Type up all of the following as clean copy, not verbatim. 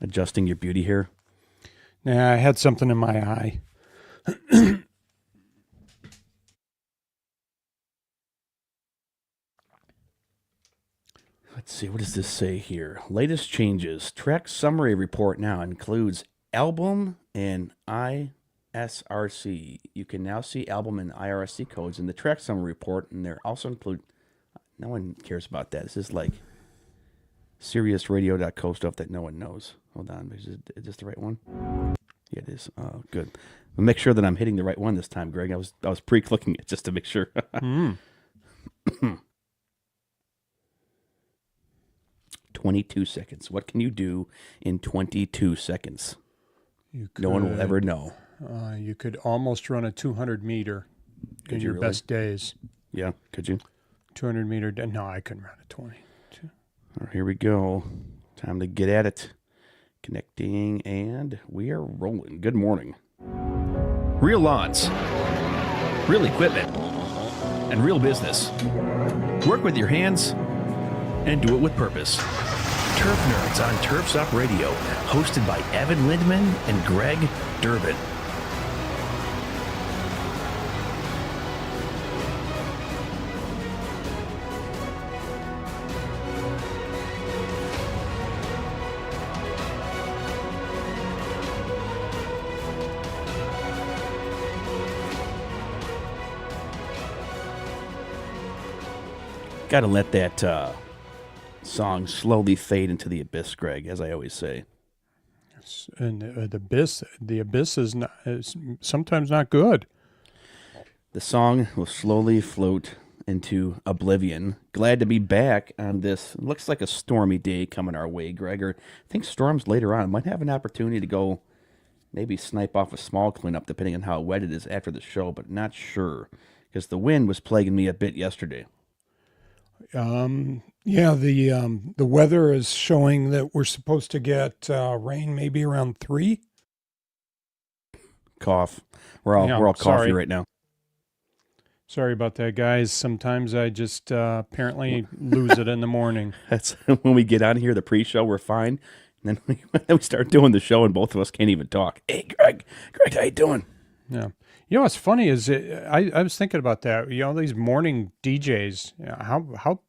Adjusting your beauty here. Nah, I had something in my eye. Let's see, what does this say here? Latest changes. Track summary report now includes album and ISRC. You can now see album and IRC codes in the track summary report, and they also include. No one cares about that. This is like SiriusRadio.co stuff that no one knows. Hold on, is this the right one? Yeah, it is. Good. I'll make sure that I'm hitting the right one this time, Greg. I was pre-clicking it just to make sure. 22 seconds. What can you do in 22 seconds? No one will ever know. You could almost run a 200 meter in your best days. Yeah, could you? 200 meter. No, I couldn't run a 20. All right, here we go. Time to get at it. Connecting, and we are rolling. Good morning. Real lawns, real equipment, and real business. Work with your hands and do it with purpose. Turf Nerds on Turf's Up Radio, hosted by Evan Lindman and Greg Durbin. Got to let that song slowly fade into the abyss, Greg, as I always say. And the abyss is sometimes not good. The song will slowly float into oblivion. Glad to be back on this. Looks like a stormy day coming our way, Greg. Or I think storms later on might have an opportunity to go maybe snipe off a small cleanup, depending on how wet it is after the show, but not sure because the wind was plaguing me a bit yesterday. Yeah, the weather is showing that we're supposed to get rain maybe around 3. Cough. We're all coffee right now. Sorry about that, guys. Sometimes I just apparently lose it in the morning. That's when we get on here, the pre-show, we're fine. And then we start doing the show, and both of us can't even talk. Hey, Greg, how you doing? Yeah. You know what's funny is I was thinking about that. You know, these morning DJs, how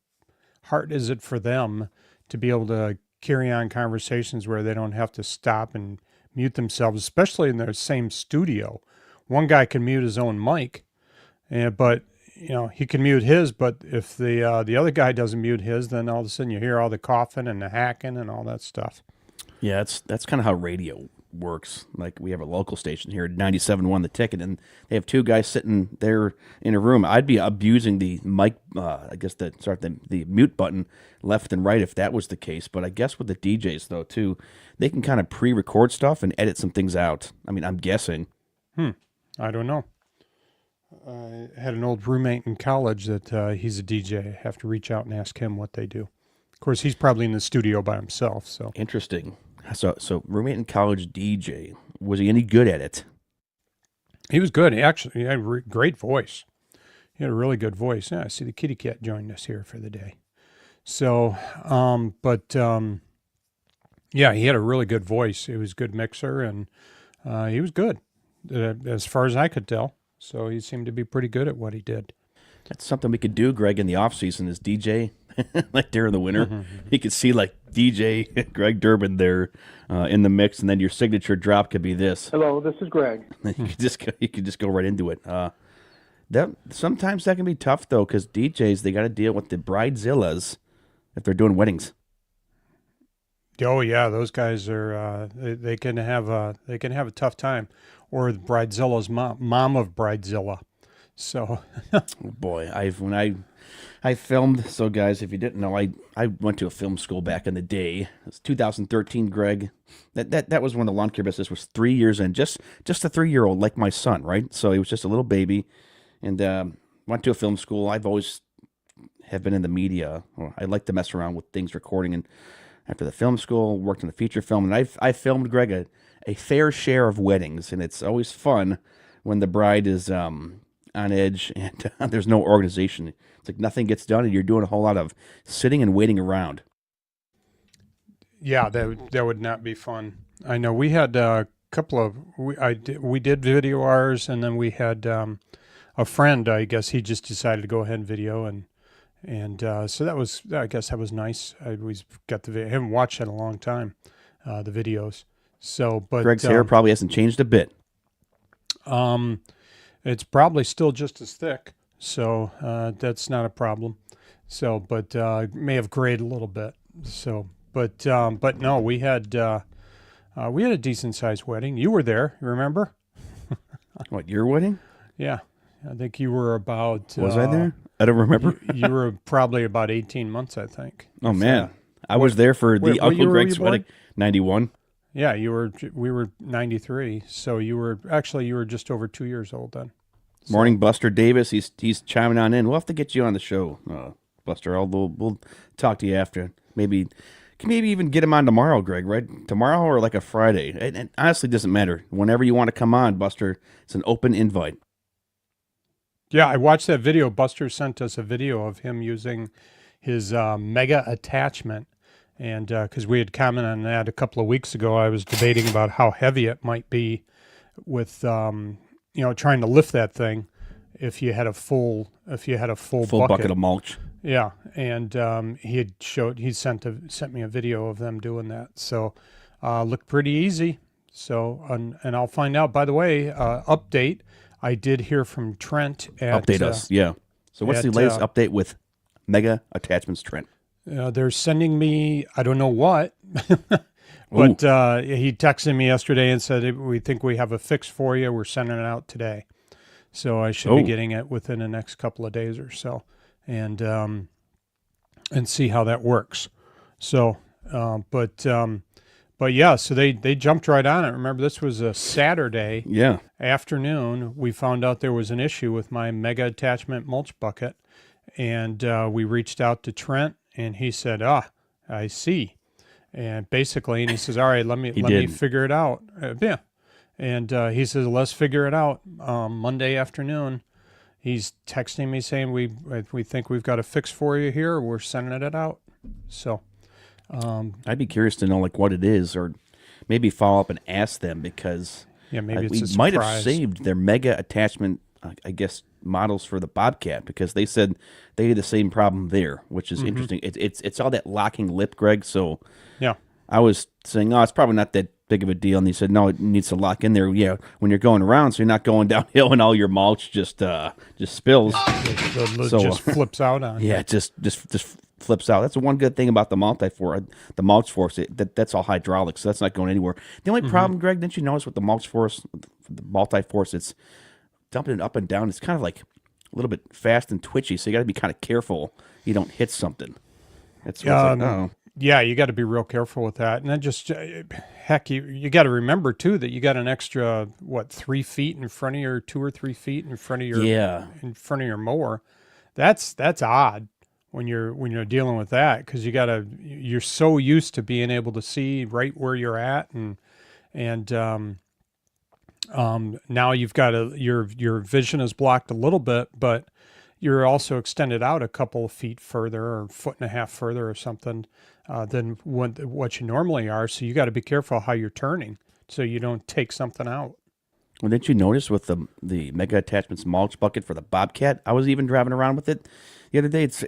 hard is it for them to be able to carry on conversations where they don't have to stop and mute themselves, especially in their same studio? One guy can mute his own mic, but you know he can mute his. But if the other guy doesn't mute his, then all of a sudden you hear all the coughing and the hacking and all that stuff. Yeah, that's kind of how radio works. Like we have a local station here, 97.1 The Ticket, and they have two guys sitting there in a room. I'd be abusing the mic, the mute button left and right if that was the case. But I guess with the DJs though too, they can kind of pre-record stuff and edit some things out. I mean, I'm guessing. I don't know. I had an old roommate in college that he's a DJ. I have to reach out and ask him what they do. Of course, he's probably in the studio by himself. So interesting. So roommate in college DJ, was he any good at it? He was good. He actually had a great voice. He had a really good voice. Yeah, I see the kitty cat joined us here for the day. So, yeah, he had a really good voice. He was a good mixer, and he was good as far as I could tell. So he seemed to be pretty good at what he did. That's something we could do, Greg, in the off season is DJ. Like during the winter, you could see like DJ Greg Durbin there in the mix, and then your signature drop could be this. Hello, this is Greg. You could just go right into it. That sometimes that can be tough though, because DJs they got to deal with the bridezillas if they're doing weddings. Oh yeah, those guys are they can have a tough time, or the bridezilla's mom of bridezilla. So, oh boy, when I filmed. So, guys, if you didn't know, I went to a film school back in the day. It was 2013, Greg. That was when the lawn care business was 3 years in, just a 3-year-old like my son, right? So he was just a little baby, and went to a film school. I've always have been in the media. I like to mess around with things recording, and after the film school, worked in the feature film, and I filmed, Greg, a fair share of weddings, and it's always fun when the bride is on edge and there's no organization. It's like nothing gets done and you're doing a whole lot of sitting and waiting around. Yeah, that would not be fun. I know we had a couple of we did video ours, and then we had a friend. I guess he just decided to go ahead and video, and so that was, I guess that was nice. I always got the video. I haven't watched it in a long time, the videos. So, but Greg's hair probably hasn't changed a bit. it's probably still just as thick, so that's not a problem. So, but may have grayed a little bit. So, but no, we had a decent sized wedding. You were there, you remember? What, your wedding? Yeah, I think you were about. Was I there? I don't remember. You were probably about 18 months, I think. Oh, man. I was there for the what Uncle year were Greg's you born? wedding. 91. Yeah, we were 93, so you were just over 2 years old then. Morning, Buster Davis. He's chiming on in. We'll have to get you on the show, Buster. We'll talk to you after. Maybe even get him on tomorrow, Greg, right? Tomorrow or like a Friday. It honestly doesn't matter. Whenever you want to come on, Buster, it's an open invite. Yeah, I watched that video. Buster sent us a video of him using his mega attachment. And because we had commented on that a couple of weeks ago, I was debating about how heavy it might be with, trying to lift that thing if you had a full Bucket of mulch. Yeah, and he sent me a video of them doing that. So looked pretty easy. So and I'll find out. By the way, update. I did hear from Trent at Update us, yeah. So what's the latest update with Mega Attachments, Trent? They're sending me, I don't know what, but he texted me yesterday and said, we think we have a fix for you. We're sending it out today. So I should be getting it within the next couple of days or so, and see how that works. So, but yeah, so they jumped right on it. Remember, this was a Saturday afternoon. We found out there was an issue with my mega attachment mulch bucket, and we reached out to Trent, and he said, I see. And basically, and he says, all right, let me figure it out. Yeah. And he says, let's figure it out. Monday afternoon, he's texting me saying, we think we've got a fix for you here. We're sending it out. So I'd be curious to know like what it is, or maybe follow up and ask them, because maybe it's we might have saved their mega attachment, I guess, models for the Bobcat, because they said they had the same problem there, which is interesting. It's all that locking lip, Greg. So yeah, I was saying, it's probably not that big of a deal, and he said, no, it needs to lock in there. Yeah, when you're going around, so you're not going downhill and all your mulch just spills. Just flips out on. Yeah, it just flips out. That's the one good thing about the mulch force. That's all hydraulic, so that's not going anywhere. The only problem, Greg, didn't you notice with the mulch force, the multi-force, it's dumping it up and down. It's kind of like a little bit fast and twitchy, so you got to be kind of careful you don't hit something. That's yeah, you got to be real careful with that. And then just heck, you got to remember too that you got an extra 3 feet in front of your 2 or 3 feet in front of your mower. That's odd when you're dealing with that, because you're so used to being able to see right where you're at, and now you've got your vision is blocked a little bit, but you're also extended out a couple of feet further, or a foot and a half further or something than what you normally are. So you got to be careful how you're turning so you don't take something out. Well, didn't you notice with the Mega Attachments mulch bucket for the Bobcat? I was even driving around with it the other day. It's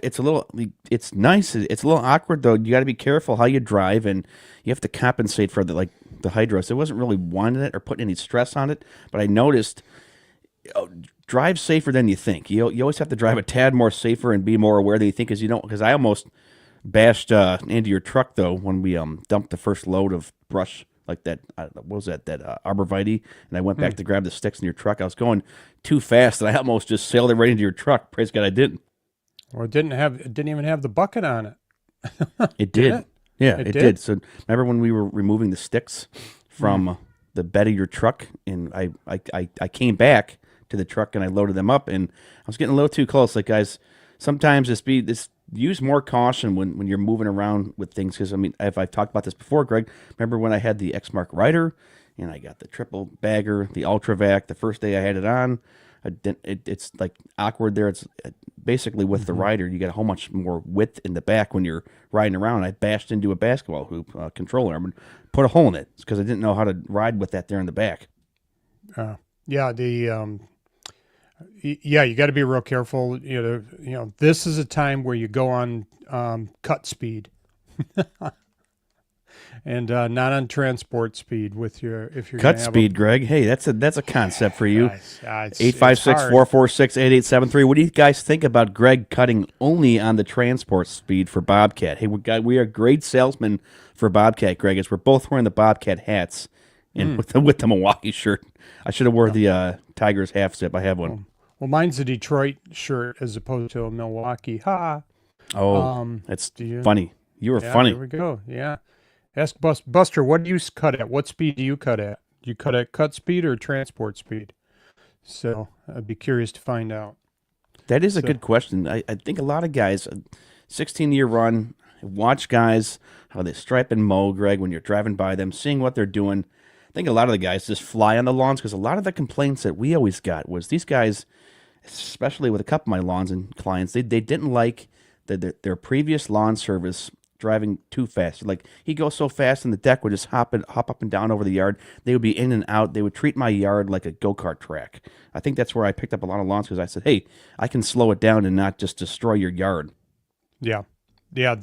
nice. It's a little awkward though. You got to be careful how you drive, and you have to compensate for the hydros. It wasn't really wanting it or putting any stress on it, but I noticed. Drive safer than you think. You always have to drive a tad more safer and be more aware than you think, because I almost bashed into your truck though when we dumped the first load of brush, like that. What was that arborvitae? And I went back to grab the sticks in your truck. I was going too fast, and I almost just sailed it right into your truck. Praise God, I didn't. Well, it didn't even have the bucket on it. It did. Yeah, it did. So remember when we were removing the sticks from the bed of your truck, and I came back to the truck and I loaded them up, and I was getting a little too close. Like, guys, sometimes use more caution when you're moving around with things, because if I've talked about this before, Greg, remember when I had the X-Mark Rider and I got the triple bagger, the Ultravac, the first day I had it on, it's like awkward there. It's basically with the rider, you get a whole much more width in the back when you're riding around. I bashed into a basketball hoop controller and put a hole in it because I didn't know how to ride with that there in the back. Yeah, you got to be real careful. This is a time where you go on cut speed, and not on transport speed with if you're Cut gonna have speed, Greg. Hey, that's a concept for you. It's 856-446-8873. What do you guys think about Greg cutting only on the transport speed for Bobcat? Hey, we are great salesmen for Bobcat, Greg, as we're both wearing the Bobcat hats and with the Milwaukee shirt. I should have wore the Tigers half zip. I have one. Well, mine's a Detroit shirt as opposed to a Milwaukee. Ha! That's funny. You were funny. There we go. Yeah. Ask Buster, what do you cut at? What speed do you cut at? Do you cut at cut speed or transport speed? So I'd be curious to find out. That is a good question. I think a lot of guys, 16-year run, watch guys, how they stripe and mow, Greg, when you're driving by them, seeing what they're doing. I think a lot of the guys just fly on the lawns because a lot of the complaints that we always got was these guys, especially with a couple of my lawns and clients, they didn't like their previous lawn service driving too fast. Like, he goes so fast and the deck would just hop up and down over the yard. They would be in and out. They would treat my yard like a go-kart track. I think that's where I picked up a lot of lawns because I said, hey, I can slow it down and not just destroy your yard. Yeah. Yeah,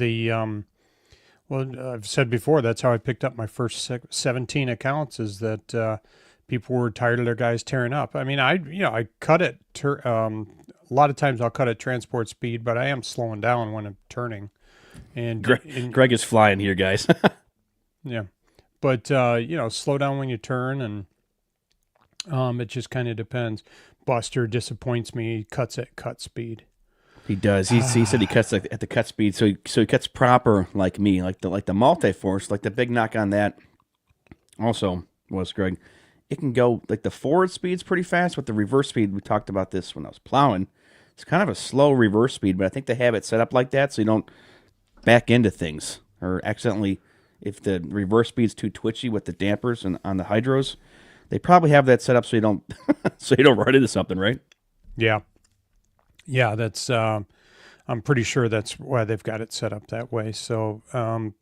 well, I've said before, that's how I picked up my first 17 accounts, is that people were tired of their guys tearing up. I mean, I cut it. A lot of times I'll cut at transport speed, but I am slowing down when I'm turning. And Greg is flying here, guys. Yeah, but slow down when you turn, and it just kind of depends. Buster disappoints me. He cuts at cut speed. He does. He said he cuts at the cut speed, so he cuts proper like me, like the multi-force, like the big knock on that. Also, was Greg, it can go like the forward speed's pretty fast, but the reverse speed, we talked about this when I was plowing. It's kind of a slow reverse speed, but I think they have it set up like that so you don't back into things or accidentally, if the reverse speed's too twitchy with the dampers and on the hydros, they probably have that set up so you don't run into something, right? Yeah. Yeah, that's I'm pretty sure that's why they've got it set up that way. So and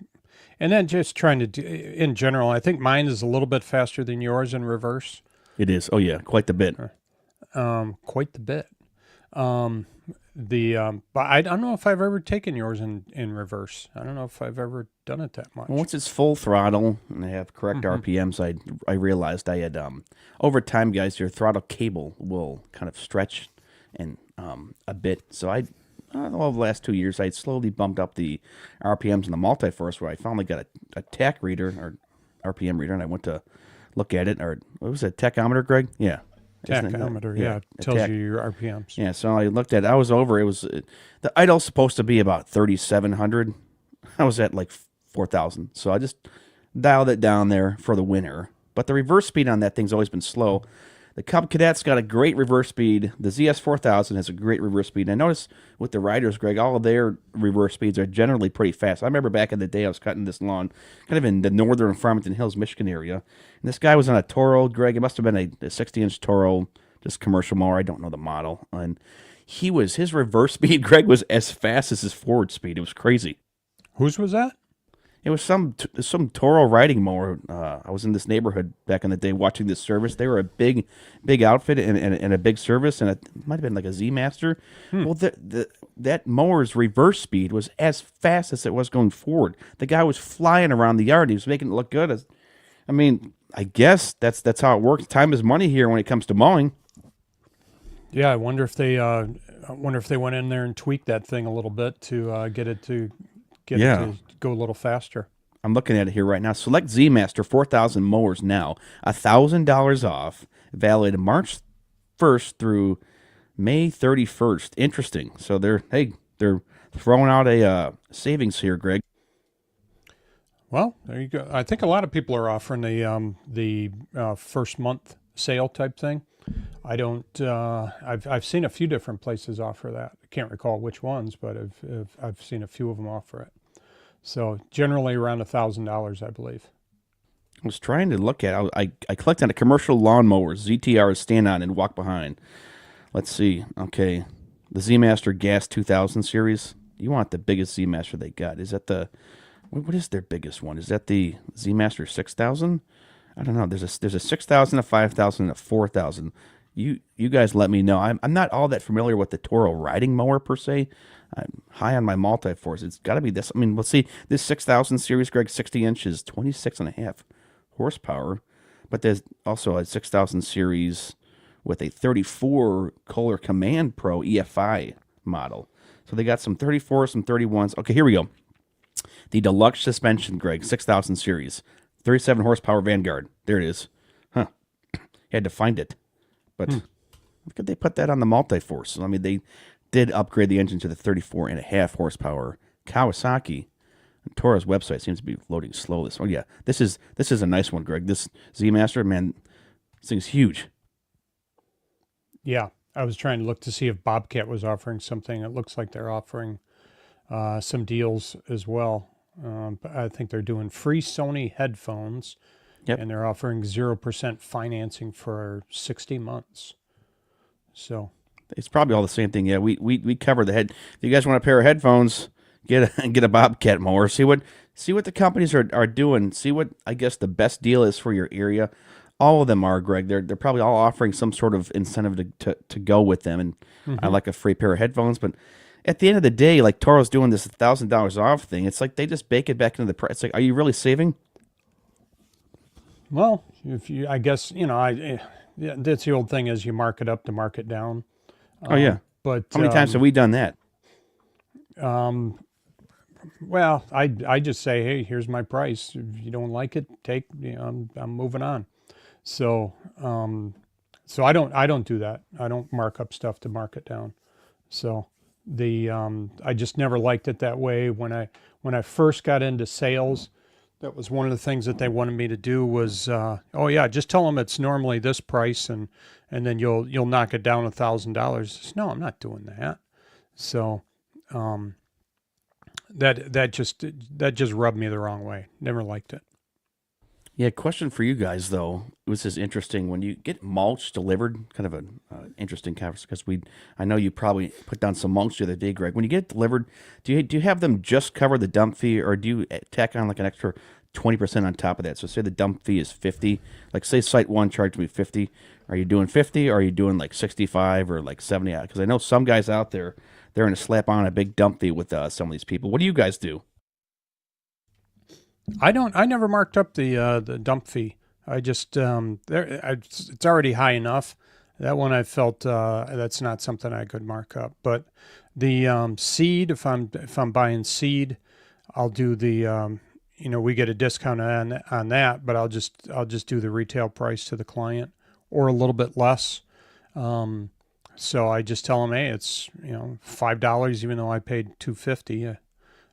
then just trying to do, in general, I think mine is a little bit faster than yours in reverse. It is. Oh yeah, quite the bit. Quite the bit. But I don't know if I've ever taken yours in reverse. I don't know if I've ever done it that much. Well, once it's full throttle and I have correct RPMs, I realized I had over time, guys, your throttle cable will kind of stretch and a bit. So I don't know, over the last 2 years, I slowly bumped up the RPMs in the multi-force where I finally got a tach reader or RPM reader, and I went to look at it. Or what was it, tachometer, Greg? Yeah. Tachometer, yeah, tells you your RPMs. Yeah, so I looked at it. I was over. It was the idle's supposed to be about 3,700. I was at like 4,000. So I just dialed it down there for the winter. But the reverse speed on that thing's always been slow. The Cub Cadet's got a great reverse speed. The ZS 4000 has a great reverse speed. And I noticed with the riders, Greg, all of their reverse speeds are generally pretty fast. I remember back in the day I was cutting this lawn kind of in the northern Farmington Hills, Michigan area. And this guy was on a Toro, Greg. It must have been a 60-inch Toro, just commercial mower. I don't know the model. And his reverse speed, Greg, was as fast as his forward speed. It was crazy. Whose was that? It was some Toro riding mower. I was in this neighborhood back in the day watching this service. They were a big outfit and a big service, and it might have been like a Z Master. Well, that mower's reverse speed was as fast as it was going forward. The guy was flying around the yard. He was making it look good. I mean, I guess that's how it works. Time is money here when it comes to mowing. Yeah, I wonder if they went in there and tweaked that thing a little bit to get it to go a little faster. I'm looking at it here right now. Select Z Master 4000 mowers now. $1,000 off. Valid March 1st through May 31st. Interesting. So they're throwing out a savings here, Greg. Well, there you go. I think a lot of people are offering the first month sale type thing. I don't. I've seen a few different places offer that. I can't recall which ones, but I've seen a few of them offer it. So generally around $1,000, I believe. I was trying to look at. I clicked on a commercial lawnmower ZTR stand on and walk behind. Let's see. Okay, the Z Master Gas 2000 series. You want the biggest Z Master they got? Is that the what is their biggest one? Is that the Z Master 6000? I don't know. There's a 6000, a 5000, and a 4000. You guys let me know. I'm not all that familiar with the Toro riding mower per se. I'm high on my multi-force. It's got to be this. I mean, let's see. This 6000 series, Greg, 60 inches, 26 and a half horsepower. But there's also a 6000 series with a 34 Kohler Command Pro EFI model. So they got some 34s, some 31s. Okay, here we go. The deluxe suspension, Greg, 6000 series, 37 horsepower Vanguard. There it is. Huh. Had to find it. But could they put that on the multi-force? I mean, they did upgrade the engine to the 34 and a half horsepower Kawasaki. And Toro's website seems to be loading slowly. Oh yeah, this is a nice one, Greg. This Z Master, man, this thing's huge. Yeah, I was trying to look to see if Bobcat was offering something. It looks like they're offering some deals as well. But I think they're doing free Sony headphones. Yep. And they're offering 0% financing for 60 months. So it's probably all the same thing. Yeah, we cover the head. If you guys want a pair of headphones, get a Bobcat mower. See what the companies are doing. See what I guess the best deal is for your area. All of them are, Greg. They're probably all offering some sort of incentive to go with them. And I like a free pair of headphones. But at the end of the day, like Toro's doing this $1,000 off thing. It's like they just bake it back into the price. It's like, are you really saving? Well, I guess, yeah, that's the old thing is you mark it up to mark it down. Oh yeah. But how many times have we done that? Well, I just say, hey, here's my price. If you don't like it, I'm moving on. So, so I don't do that. I don't mark up stuff to mark it down. So I just never liked it that way. When I first got into sales, that was one of the things that they wanted me to do was, oh yeah, just tell them it's normally this price and then you'll knock it down $1,000. No, I'm not doing that. So, that just rubbed me the wrong way. Never liked it. Yeah, question for you guys though. This is interesting when you get mulch delivered. Kind of an interesting conversation because I know you probably put down some mulch the other day, Greg. When you get it delivered, do you have them just cover the dump fee, or do you tack on like an extra 20% on top of that? So say the dump fee is 50. Like say Site One charged me 50. Are you doing 50? Or are you doing like 65 or like 70? Because I know some guys out there, they're going to slap on a big dump fee with some of these people. What do you guys do? I never marked up the dump fee. I just it's already high enough. That one I felt that's not something I could mark up. But the seed, if I'm buying seed, I'll do the we get a discount on that, but I'll just do the retail price to the client or a little bit less. So I just tell them, hey, it's $5, even though I paid $2.50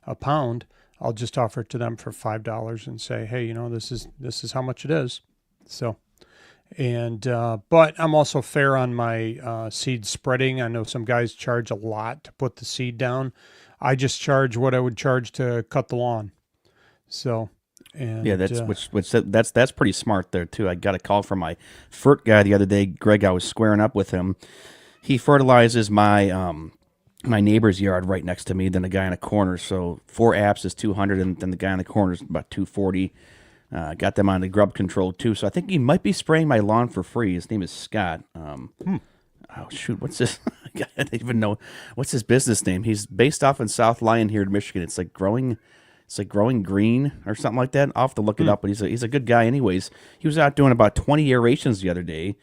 a pound. I'll just offer it to them for $5 and say, hey, this is how much it is. So, and but I'm also fair on my seed spreading. I know some guys charge a lot to put the seed down. I just charge what I would charge to cut the lawn. So, and yeah, that's pretty smart there too. I got a call from my fert guy the other day, Greg. I was squaring up with him. He fertilizes my my neighbor's yard right next to me, then the guy in the corner. So 4 apps is 200, and then the guy in the corner is about 240. Got them on the grub control too. So I think he might be spraying my lawn for free. His name is Scott. Oh shoot, what's this? I don't even know what's his business name. He's based off in South Lyon here in Michigan. It's like growing green or something like that. I'll have to look it up, but he's a good guy. Anyways, he was out doing about 20 aerations the other day.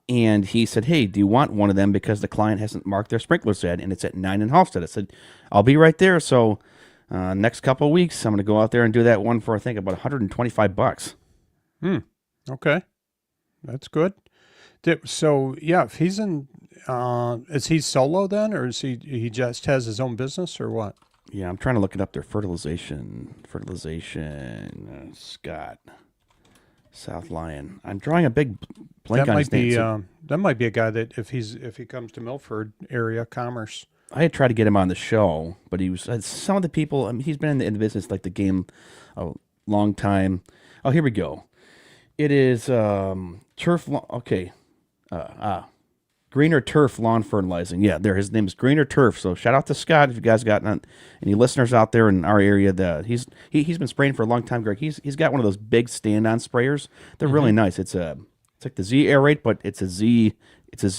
And he said, hey, do you want one of them? Because the client hasn't marked their sprinklers yet, and it's at 9 in Halstead. I said, I'll be right there. So next couple of weeks, I'm going to go out there and do that one for, I think, about $125. Okay. That's good. So, yeah, if he's in, is he solo then, or is he just has his own business, or what? Yeah, I'm trying to look it up there. Fertilization, Scott. South Lyon. I'm drawing a big blank on his name. That might be a guy that if he comes to Milford area commerce. I had tried to get him on the show, but he was some of the people. I mean, he's been in the business like the game a long time. Oh, here we go. It is turf. Okay, Greener Turf Lawn Fertilizing. Yeah, there. His name is Greener Turf. So shout out to Scott if you guys got any listeners out there in our area. That he's been spraying for a long time, Greg. He's got one of those big stand-on sprayers. They're really nice. It's like the Z Aerate, but it's a Z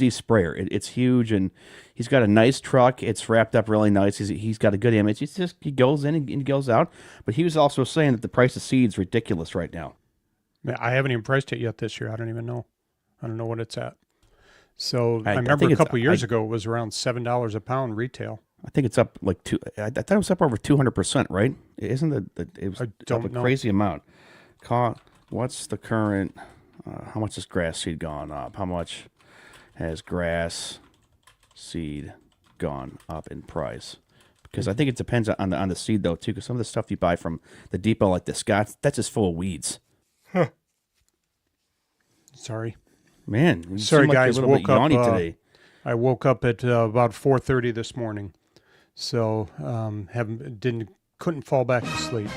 sprayer. It's huge, and he's got a nice truck. It's wrapped up really nice. He's got a good image. He goes in and he goes out. But he was also saying that the price of seed's ridiculous right now. Yeah, I haven't even priced it yet this year. I don't even know. I don't know what it's at. So I I remember think a it's- couple years ago it was around $7 a pound retail. I think it's up like I thought it was up over 200%, right? Isn't it was I up don't a know. crazy amount? What's the current? How much has grass seed gone up? How much has grass seed gone up in price? Because I think it depends on the seed though too. Because some of the stuff you buy from the depot, like the Scott's, that's just full of weeds. Sorry. Man, you Sorry, seem like guys. you're a little bit Woke up, yawny today. I woke up at about 4:30 this morning, so couldn't fall back to sleep.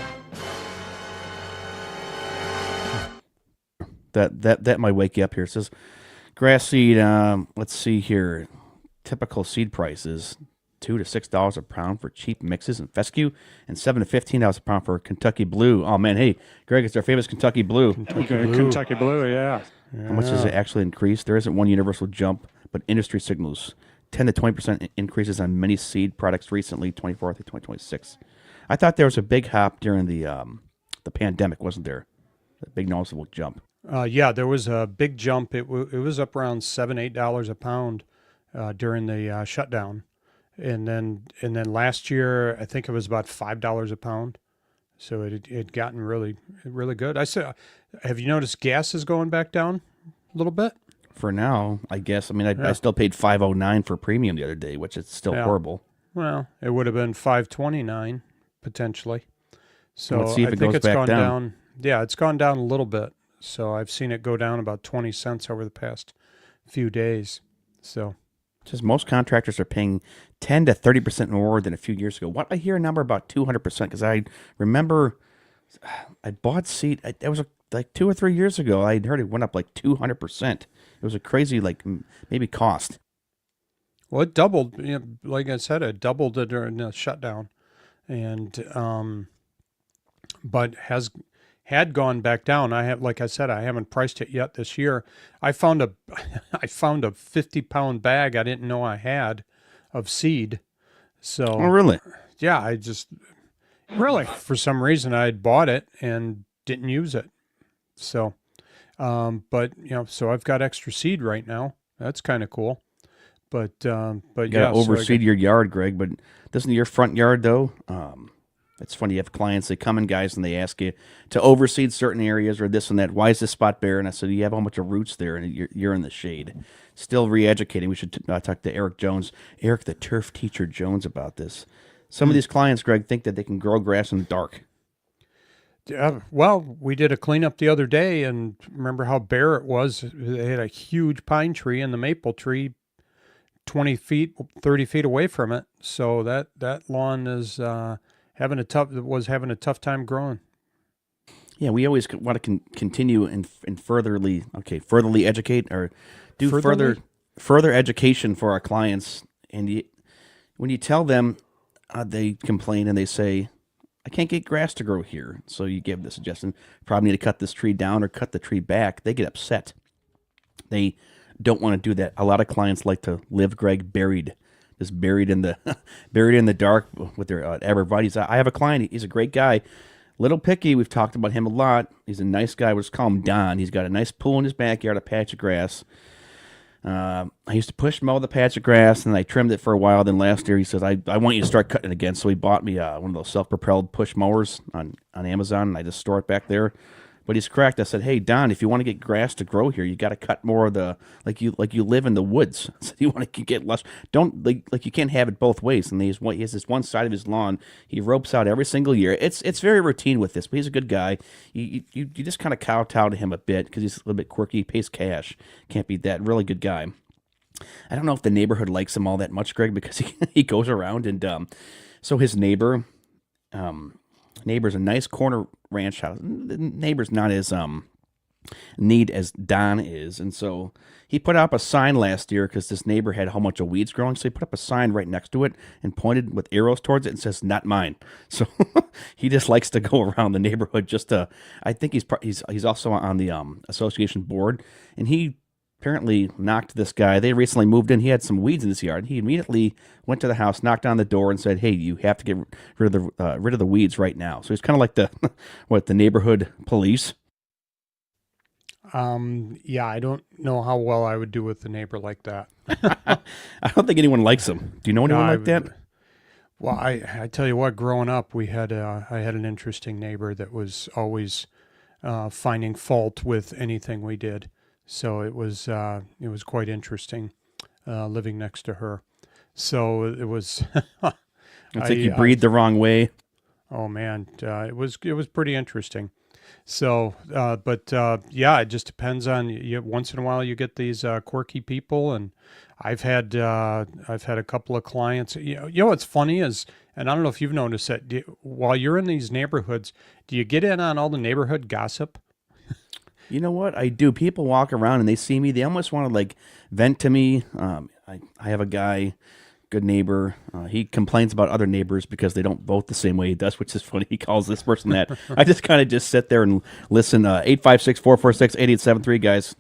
That might wake you up here. It says grass seed. Let's see here. Typical seed prices: $2 to $6 a pound for cheap mixes and fescue, and $7 to $15 a pound for Kentucky Blue. Oh man, hey Greg, it's our famous Kentucky Blue. Kentucky Blue, yeah. How much does it actually increase? There isn't one universal jump, but industry signals 10 to 20% increases on many seed products recently, 24 through 2026. I thought there was a big hop during the pandemic, wasn't there? A big noticeable jump. Yeah, there was a big jump. It was up around $7-8 a pound during the shutdown, and then last year I think it was about $5 a pound. So it had gotten really good. I said, have you noticed gas is going back down a little bit? For now, I guess. I mean, I still paid $5.09 for premium the other day, which is still horrible. Well, it would have been $5.29 potentially. So Let's see if I it think goes it's back gone down. down. Yeah, it's gone down a little bit. So I've seen it go down about 20 cents over the past few days. So Just most contractors are paying 10 to 30% more than a few years ago. What I hear a number about 200% because I remember I bought seed. It was like 2 or 3 years ago. I heard it went up like 200%. It was a crazy maybe cost. well, it doubled. You know, like I said, it doubled during the shutdown, and but had gone back down. Like I said, I haven't priced it yet this year. I found a 50-pound bag I didn't know I had of seed. So Oh, really? yeah, I just really for some reason I had bought it and didn't use it. So, but so I've got extra seed right now. That's kind of cool. But You yeah, got to overseed your yard, Greg. But doesn't your front yard though? It's funny. You have clients. They come in, guys, and they ask you to overseed certain areas or this and that. Why is this spot bare? And I said, you have a whole bunch of roots there, and you're in the shade. Still re-educating. We should talk to Eric Jones, Eric the turf teacher Jones, about this. Some of these clients, Greg, think that they can grow grass in the dark. Yeah, well, we did a cleanup the other day, and remember how bare it was? They had a huge pine tree and the maple tree 20 feet, 30 feet away from it. So that lawn is having a tough time growing. Yeah, we always want to continue and furtherly educate or do further education for our clients. And when you tell them, they complain and they say, I can't get grass to grow here. So you give the suggestion, probably need to cut this tree down or cut the tree back. They get upset. They don't want to do that. A lot of clients like to live, Greg, buried in the dark with their arborvitaes. I have a client. He's a great guy. Little picky. We've talked about him a lot. He's a nice guy. We'll just call him Don. He's got a nice pool in his backyard, a patch of grass. I used to push mow the patch of grass, and I trimmed it for a while. Then last year, he says, I want you to start cutting it again. So he bought me one of those self-propelled push mowers on Amazon, and I just store it back there. But he's correct. I said, hey, Don, if you want to get grass to grow here, you got to cut more of the, like you live in the woods. So you want to get less, don't, like you can't have it both ways. And he has this one side of his lawn he ropes out every single year. It's very routine with this, but he's a good guy. You just kind of kowtow to him a bit because he's a little bit quirky. He pays cash. Can't beat that. Really good guy. I don't know if the neighborhood likes him all that much, Greg, because he goes around and so his neighbor's a nice corner ranch house. The neighbor's not as need as Don is. And so he put up a sign last year because this neighbor had a whole bunch of weeds growing. So he put up a sign right next to it and pointed with arrows towards it and says, "Not mine." So he just likes to go around the neighborhood just to. I think he's also on the association board, and he apparently knocked this guy. They recently moved in. He had some weeds in his yard. He immediately went to the house, knocked on the door, and said, "Hey, you have to get rid of the weeds right now." So he's kind of like the the neighborhood police. Yeah, I don't know how well I would do with a neighbor like that. I don't think anyone likes him. Do you know anyone No, like that? Well, I tell you what, growing up, I had an interesting neighbor that was always finding fault with anything we did. So it was quite interesting living next to her. So it was. It's like you breathed the wrong way. Oh man, it was pretty interesting. So, yeah, it just depends on you. Once in a while, you get these quirky people, and I've had a couple of clients. You know what's funny is, and I don't know if you've noticed that while you're in these neighborhoods, do you get in on all the neighborhood gossip? You know what? I do. People walk around and they see me. They almost want to like vent to me. I have a guy, good neighbor. He complains about other neighbors because they don't vote the same way he does, which is funny. He calls this person that. I just kind of just sit there and listen. 856-446-8873, guys.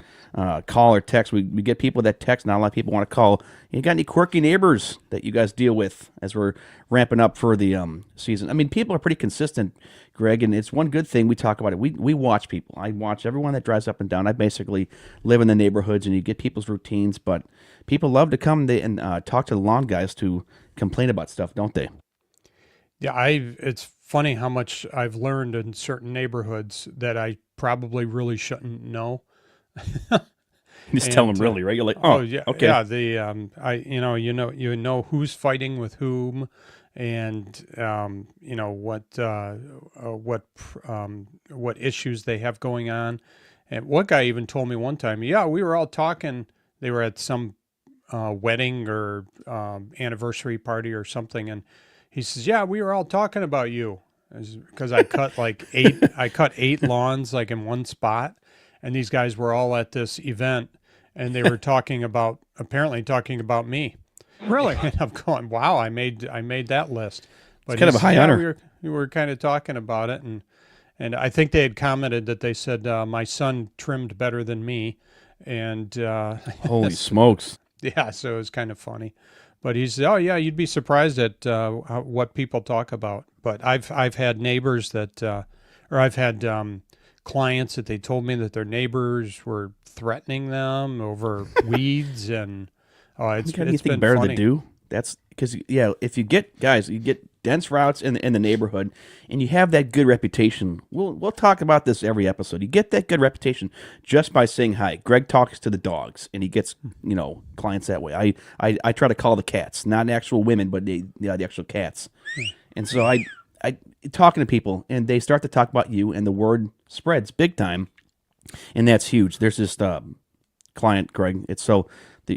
Call or text. We get people that text. Not a lot of people want to call. You got any quirky neighbors that you guys deal with as we're ramping up for the season? I mean, people are pretty consistent, Greg, and it's one good thing we talk about it. We watch people. I watch everyone that drives up and down. I basically live in the neighborhoods, and you get people's routines, but people love to come and talk to the lawn guys to complain about stuff, don't they? Yeah, it's funny how much I've learned in certain neighborhoods that I probably really shouldn't know. You just tell them really, right? You're like, oh, yeah, okay. yeah. You know who's fighting with whom, and what issues they have going on. And one guy even told me one time, yeah, we were all talking. They were at some wedding or anniversary party or something, and he says, yeah, we were all talking about you because I cut I cut 8 lawns like in one spot, and these guys were all at this event, and they were apparently talking about me. Really? And I'm going, wow, I made that list. But It's kind of a high honor. We were kind of talking about it, and I think they had commented that they said my son trimmed better than me, and Holy smokes. yeah, so it was kind of funny. But he said, "Oh yeah, you'd be surprised at what people talk about." But I've had neighbors that, or I've had clients that they told me that their neighbors were threatening them over weeds, and it's You got been anything better funny. to do? That's because if you get dense routes in the neighborhood, and you have that good reputation. We'll talk about this every episode. You get that good reputation just by saying hi. Greg talks to the dogs, and he gets clients that way. I try to call the cats, not actual women, but the actual cats. And so I talking to people, and they start to talk about you, and the word spreads big time, and that's huge. There's this client, Greg. It's so.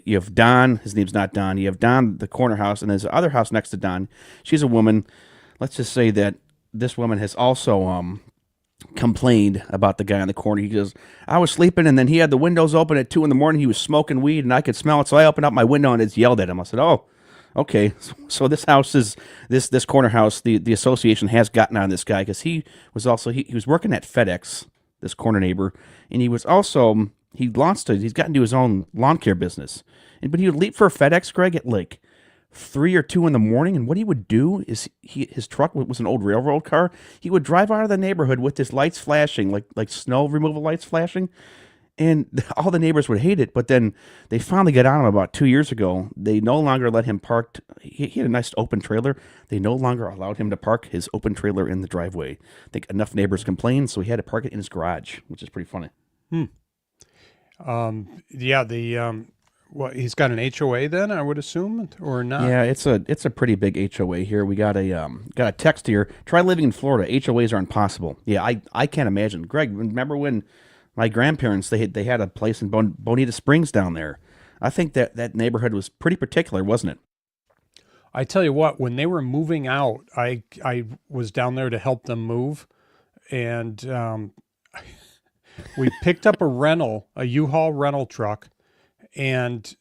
You have Don, his name's not Don. You have Don, the corner house, and there's the other house next to Don. She's a woman. Let's just say that this woman has also complained about the guy on the corner. He goes, I was sleeping, and then he had the windows open at 2 a.m. He was smoking weed, and I could smell it, so I opened up my window and it's yelled at him. I said, oh, okay. So this house is, this corner house, the association has gotten on this guy because he was also, he was working at FedEx, this corner neighbor, and he was also... he's gotten into his own lawn care business. But he would leave for FedEx, Greg, at like 3 or 2 a.m. And what he would do is his truck was an old railroad car. He would drive out of the neighborhood with his lights flashing, like snow removal lights flashing. And all the neighbors would hate it. But then they finally got on him about 2 years ago. They no longer let him park. He had a nice open trailer. They no longer allowed him to park his open trailer in the driveway. I think enough neighbors complained, so he had to park it in his garage, which is pretty funny. He's got an HOA then, I would assume, or not? Yeah, it's a pretty big HOA here. We got a text here. Try living in Florida. HOAs are impossible. Yeah, I can't imagine. Greg, remember when my grandparents they had a place in Bonita Springs down there? I think that neighborhood was pretty particular, wasn't it? I tell you what, when they were moving out, I was down there to help them move, and We picked up a U-Haul rental truck, and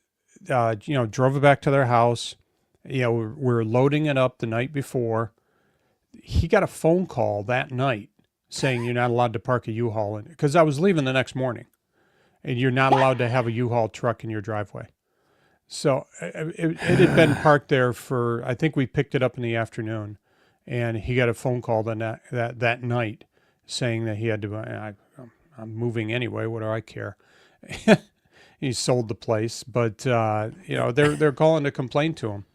drove it back to their house. We're loading it up the night before. He got a phone call that night saying you're not allowed to park a U-Haul in it, because I was leaving the next morning, and you're not allowed to have a U-Haul truck in your driveway. So it had been parked there for, I think we picked it up in the afternoon, and he got a phone call that night saying that he had to. I'm moving anyway. What do I care? He sold the place, but they're calling to complain to him.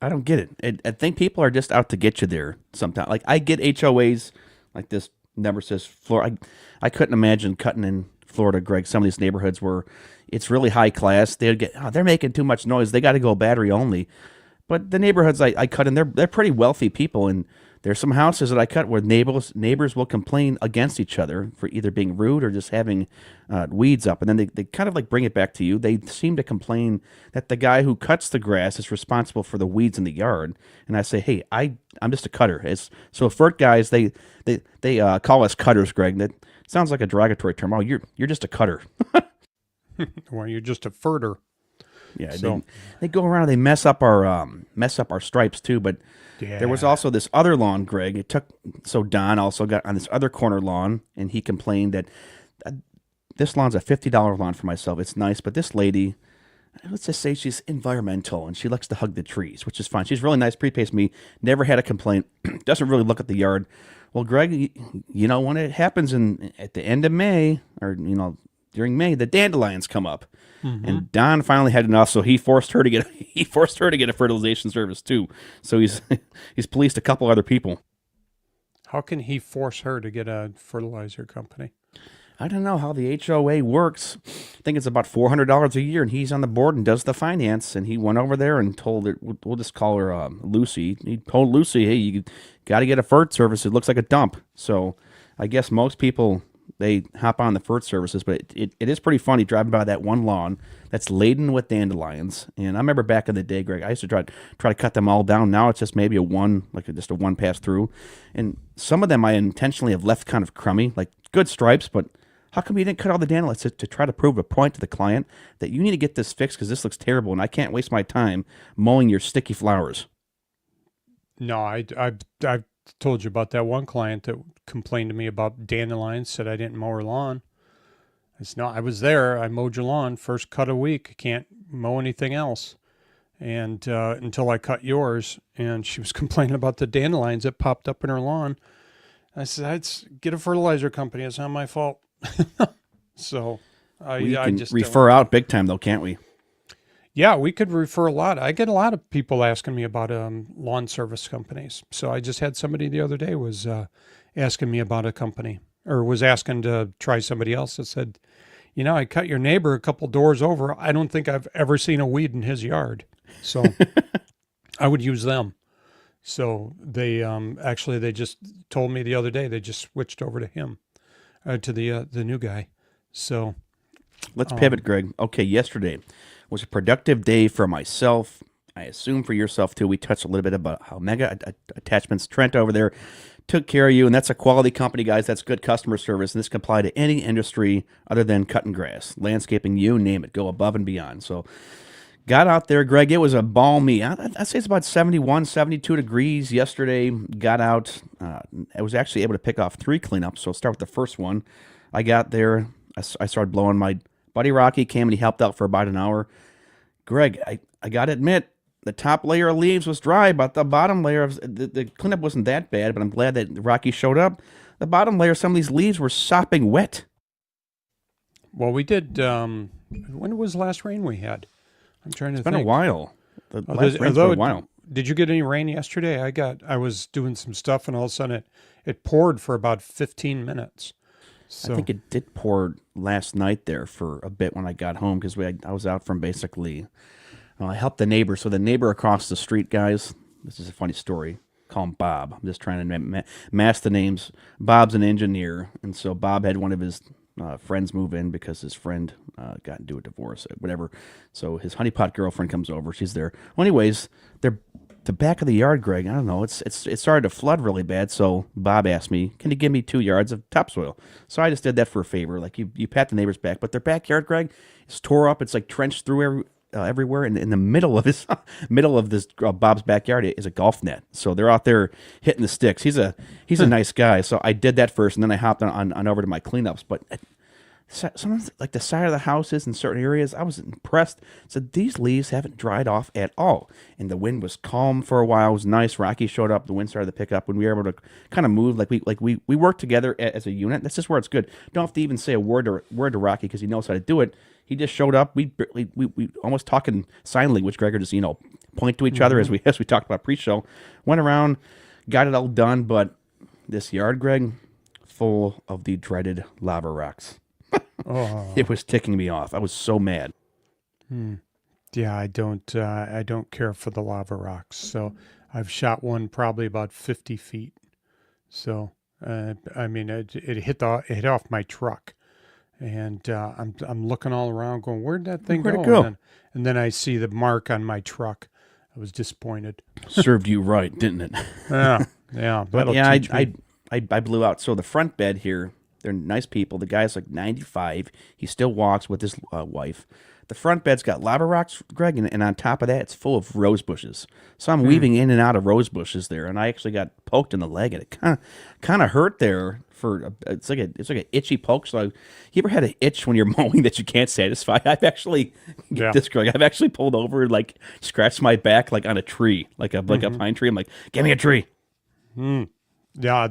I don't get it. I think people are just out to get you there sometimes. Like, I get HOAs like this number says Florida. I couldn't imagine cutting in Florida, Greg, some of these neighborhoods where it's really high class. They'd get, they're making too much noise. They got to go battery only. But the neighborhoods I cut in, they're pretty wealthy people, and there's some houses that I cut where neighbors will complain against each other for either being rude or just having weeds up, and then they kind of like bring it back to you. They seem to complain that the guy who cuts the grass is responsible for the weeds in the yard, and I say, hey, I'm just a cutter. So FERT guys, they call us cutters, Greg. That sounds like a derogatory term. Oh, you're just a cutter. Well, you're just a FERTer. Yeah, so they go around. They mess up our stripes too. But there was also this other lawn, Greg. Don also got on this other corner lawn, and he complained that this lawn's a $50 lawn for myself. It's nice, but this lady, let's just say she's environmental and she likes to hug the trees, which is fine. She's really nice, prepays me, never had a complaint, doesn't really look at the yard. Well, Greg, when it happens at the end of May, or during May, the dandelions come up. Mm-hmm. And Don finally had enough, so he forced her to get a fertilization service too. So he's policed a couple other people. How can he force her to get a fertilizer company? I don't know how the HOA works. I think it's about $400 a year, and he's on the board and does the finance. And he went over there and told her, we'll just call her Lucy. He told Lucy, hey, you got to get a FERT service. It looks like a dump. So I guess most people, they hop on the FERT services, but it is pretty funny driving by that one lawn that's laden with dandelions. And I remember back in the day, Greg, I used to try to cut them all down. Now it's just maybe just a one pass through. And some of them I intentionally have left kind of crummy, like good stripes, but how come you didn't cut all the dandelions to try to prove a point to the client that you need to get this fixed because this looks terrible and I can't waste my time mowing your sticky flowers? No, I've told you about that one client that complained to me about dandelions, said I didn't mow her lawn. I was there. I mowed your lawn, first cut a week. Can't mow anything else. And until I cut yours, and she was complaining about the dandelions that popped up in her lawn. I said, I'd get a fertilizer company. It's not my fault. So we can refer out big time though, can't we? Yeah, we could refer a lot. I get a lot of people asking me about lawn service companies. So I just had somebody the other day was asking me about a company, or was asking to try somebody else that said, I cut your neighbor a couple doors over. I don't think I've ever seen a weed in his yard. So I would use them. So they they just told me the other day they just switched over to him, to the new guy. So let's pivot, Greg. Okay, yesterday was a productive day for myself. I assume for yourself too. We touched a little bit about how Mega Attachments, Trent over there, took care of you, and that's a quality company, guys. That's good customer service, and this can apply to any industry other than cutting grass, landscaping, you name it. Go above and beyond. So got out there, Greg. It was a balmy, I'd say it's about 71, 72 degrees yesterday. Got out. I was actually able to pick off 3 cleanups, so I'll start with the first one. I got there. I started blowing. My buddy Rocky came and he helped out for about an hour. Greg, I got to admit, the top layer of leaves was dry, but the bottom layer of the cleanup wasn't that bad, but I'm glad that Rocky showed up. The bottom layer, some of these leaves were sopping wet. Well, we did, when was the last rain we had? I'm trying to think. It's been a while. The last rain's been a while. Did you get any rain yesterday? I was doing some stuff, and all of a sudden it poured for about 15 minutes. So. I think it did pour last night there for a bit when I got home because I was out from basically, I helped the neighbor. So the neighbor across the street, guys, this is a funny story. Call him Bob. I'm just trying to mask the names. Bob's an engineer, and so Bob had one of his friends move in because his friend got into a divorce, whatever. So his honeypot girlfriend comes over. She's there. Well, anyways, they're the back of the yard, Greg, I don't know. It started to flood really bad, so Bob asked me, "Can you give me 2 yards of topsoil?" So I just did that for a favor. Like you pat the neighbor's back, but their backyard, Greg, is tore up. It's like trenched through everywhere. And in the middle of his middle of this Bob's backyard is a golf net. So they're out there hitting the sticks. He's a nice guy. So I did that first, and then I hopped on over to my cleanups. But some of like the side of the houses in certain areas, I was impressed. So these leaves haven't dried off at all, and the wind was calm for a while. It was nice. Rocky showed up. The wind started to pick up when we were able to kind of move. We work together as a unit. That's just where it's good. Don't have to even say a word to Rocky because he knows how to do it. He just showed up. We almost talking sign language. Gregor just point to each other as we talked about pre-show. Went around, got it all done. But this yard, Greg, full of the dreaded lava rocks. Oh. It was ticking me off. I was so mad. Yeah, I don't care for the lava rocks. So I've shot one probably about 50 feet. So I mean, it hit off my truck, and I'm looking all around, going, "Where'd that thing Where'd go?" it go? And then I see the mark on my truck. I was disappointed. Served you right, didn't it? Yeah. But That'll yeah, teach me. I blew out. So the front bed here, they're nice people. The guy's like 95. He still walks with his wife. The front bed's got lava rocks, Greg, and on top of that, it's full of rose bushes. So I'm weaving in and out of rose bushes there, and I actually got poked in the leg, and it kind of hurt there. It's like an itchy poke. So you ever had an itch when you're mowing that you can't satisfy? I've actually Greg. I've actually pulled over and like scratched my back like on a tree, like a pine tree. I'm like, give me a tree. Yeah,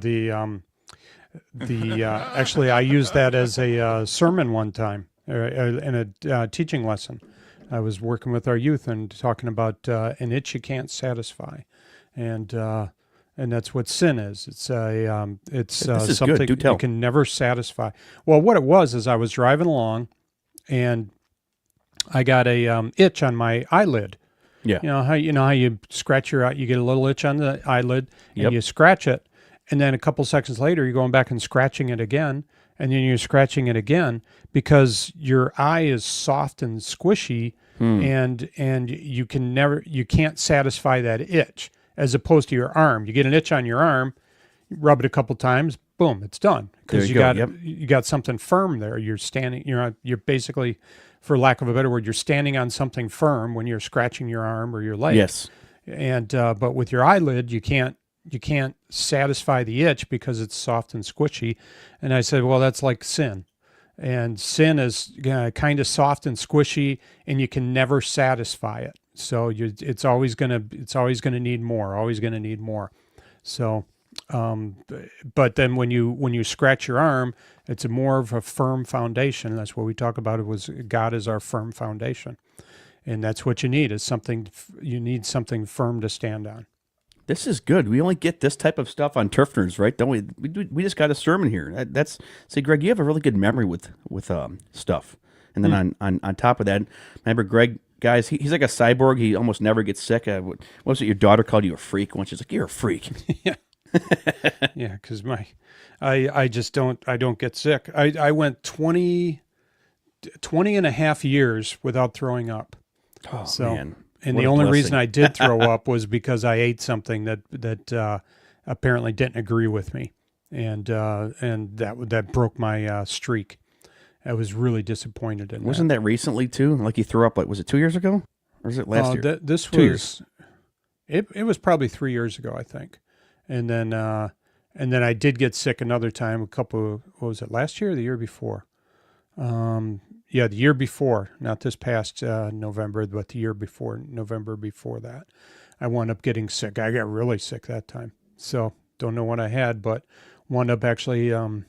actually, I used that as a sermon one time in a teaching lesson. I was working with our youth and talking about an itch you can't satisfy, and that's what sin is. It's This is something good. Do tell. you can never satisfy. Well, what it was is I was driving along, and I got a itch on my eyelid. Yeah. You know how you scratch your eye, you get a little itch on the eyelid, and Yep. you scratch it. And then a couple seconds later, you're going back and scratching it again, and then you're scratching it again because your eye is soft and squishy, and you can't satisfy that itch. As opposed to your arm, you get an itch on your arm, you rub it a couple times, boom, it's done because you got something firm there. You're standing, you're basically, for lack of a better word, you're standing on something firm when you're scratching your arm or your leg. Yes. And but with your eyelid, you can't satisfy the itch because it's soft and squishy. And I said, well, that's like sin. And sin is kind of soft and squishy, and you can never satisfy it. So it's always gonna need more. So, but then when you scratch your arm, it's more of a firm foundation. That's what we talk about. It was God is our firm foundation, and that's what you need is something. You need something firm to stand on. This is good. We only get this type of stuff on Turf Nerds, right? Don't we? We just got a sermon here. See, Greg, you have a really good memory with stuff. And then on top of that, remember Greg, guys, he's like a cyborg. He almost never gets sick. What was it? Your daughter called you a freak once. She's like, you're a freak. Yeah. Yeah, because I just don't get sick. I went 20 and a half years without throwing up. Oh, so, man. And What the a only blessing. reason I did throw up was because I ate something that apparently didn't agree with me, and that broke my streak. I was really disappointed in Wasn't that recently too? Like you threw up, like, was it 2 years ago? Or was it last year? This 2 was years. It was probably 3 years ago, I think, and then I did get sick another time. What was it, last year or the year before? Yeah, the year before, not this past November, but the year before, November before that. I wound up getting sick. I got really sick that time. So don't know what I had, but wound up actually having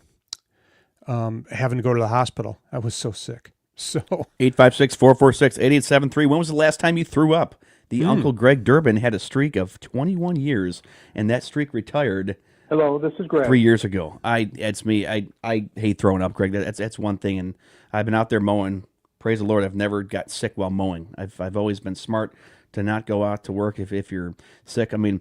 to go to the hospital. I was so sick. So 856-446-8873. When was the last time you threw up? The Uncle Greg Durbin had a streak of 21 years, and that streak retired. Hello, this is Greg. 3 years ago. It's me. I hate throwing up, Greg. That's one thing. And I've been out there mowing. Praise the Lord, I've never got sick while mowing. I've always been smart to not go out to work if you're sick. I mean,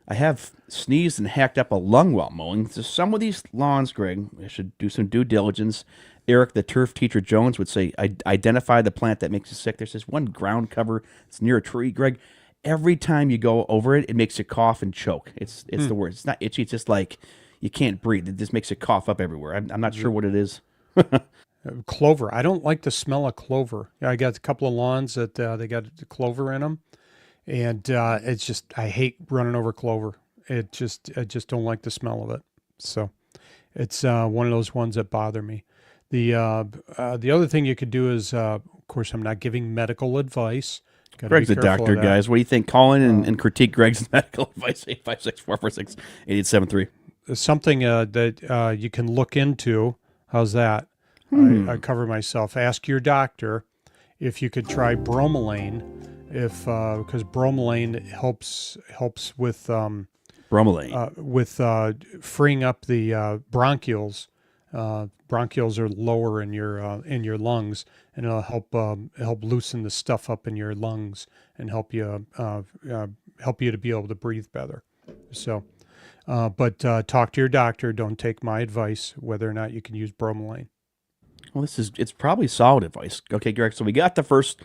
I have sneezed and hacked up a lung while mowing. So some of these lawns, Greg, I should do some due diligence. Eric, the turf teacher Jones, would say, identify the plant that makes you sick. There's this one ground cover. It's near a tree, Greg. every time you go over it, it makes you cough and choke. It's the worst. It's not itchy. It's just like you can't breathe. It just makes you cough up everywhere. I'm not sure what it is. Clover. I don't like the smell of clover. I got a couple of lawns that they got clover in them, and it's just I hate running over clover. I just don't like the smell of it. So it's one of those ones that bother me. The other thing you could do is, of course, I'm not giving medical advice. Gotta Greg's be a careful doctor, of that. guys. What do you think? Call in and critique Greg's medical advice. 856-446-8873. Something that you can look into. How's that? I cover myself. Ask your doctor if you could try bromelain, because bromelain helps with Bromelain. freeing up the bronchioles. Bronchioles are lower in your lungs, and it'll help loosen the stuff up in your lungs and help you to be able to breathe better. So, but talk to your doctor. Don't take my advice whether or not you can use bromelain. Well, it's probably solid advice. Okay, Greg, so we got the first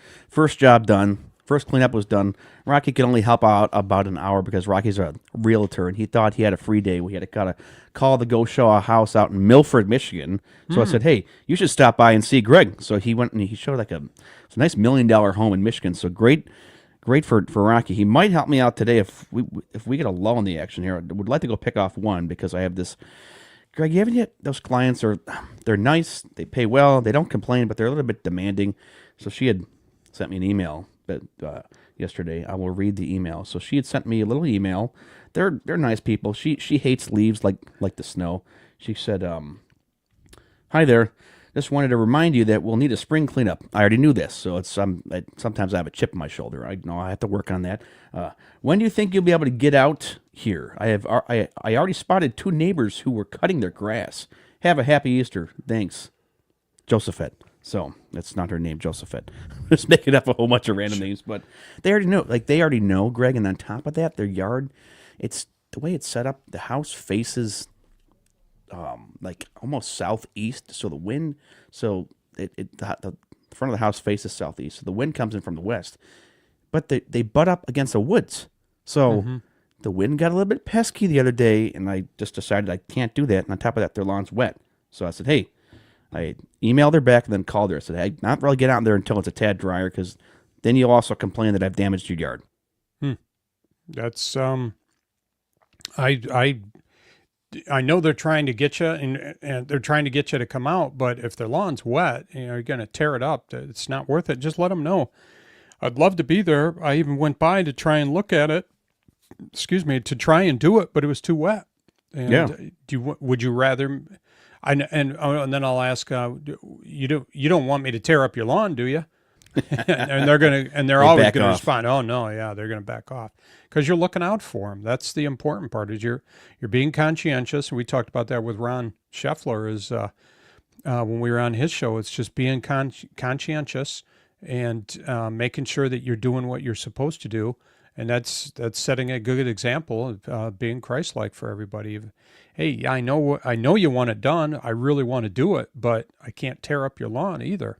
job done. First cleanup was done. Rocky could only help out about an hour because Rocky's a realtor, and he thought he had a free day. We had to kind of call to go show a house out in Milford, Michigan. So I said, hey, you should stop by and see Greg. So he went and he showed it's a nice $1 million home in Michigan. So great for Rocky. He might help me out today if we get a lull in the action here. I would like to go pick off one because I have this. Greg, you haven't yet? Those clients they're nice, they pay well, they don't complain, but they're a little bit demanding. So she had sent me an email yesterday. I will read the email. So she had sent me a little email. They're nice people. She hates leaves like the snow. She said, "Hi there. Just wanted to remind you that we'll need a spring cleanup. I already knew this, so sometimes I have a chip in my shoulder. I know I have to work on that. When do you think you'll be able to get out here? I already spotted 2 neighbors who were cutting their grass. Have a happy Easter. Thanks, Josephette." So that's not her name, Josephette. Just making up a whole bunch of random names, but they already know. Like they already know, Greg. And on top of that, their yard, it's the way it's set up. The house faces like almost southeast, so the wind, the front of the house faces southeast, so the wind comes in from the west, but they butt up against the woods, so the wind got a little bit pesky the other day, and I just decided I can't do that, and on top of that, their lawn's wet, so I said, hey, I emailed her back and then called her. I said, hey, not really get out there until it's a tad drier, because then you'll also complain that I've damaged your yard. That's I know they're trying to get you, and they're trying to get you to come out. But if their lawn's wet, you're going to tear it up. It's not worth it. Just let them know. I'd love to be there. I even went by to try and look at it. Excuse me, to try and do it, but it was too wet. And Yeah. Would you rather? And then I'll ask. You don't want me to tear up your lawn, do you? and they're always back going to off. respond, oh no, yeah, they're going to back off because you're looking out for them. That's the important part, is you're being conscientious. And we talked about that with Ron Scheffler is when we were on his show. It's just being conscientious and making sure that you're doing what you're supposed to do. And that's setting a good example of being Christ-like for everybody. Hey, I know you want it done. I really want to do it, but I can't tear up your lawn either.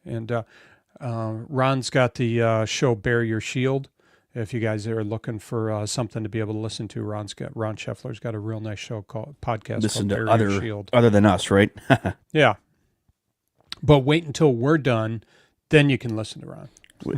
And Ron's got the show Bear Your Shield. If you guys are looking for something to be able to listen to, Ron Scheffler's got a real nice show podcast Listen called to Bear Your Shield. other than us, right? Yeah. But wait until we're done, then you can listen to Ron.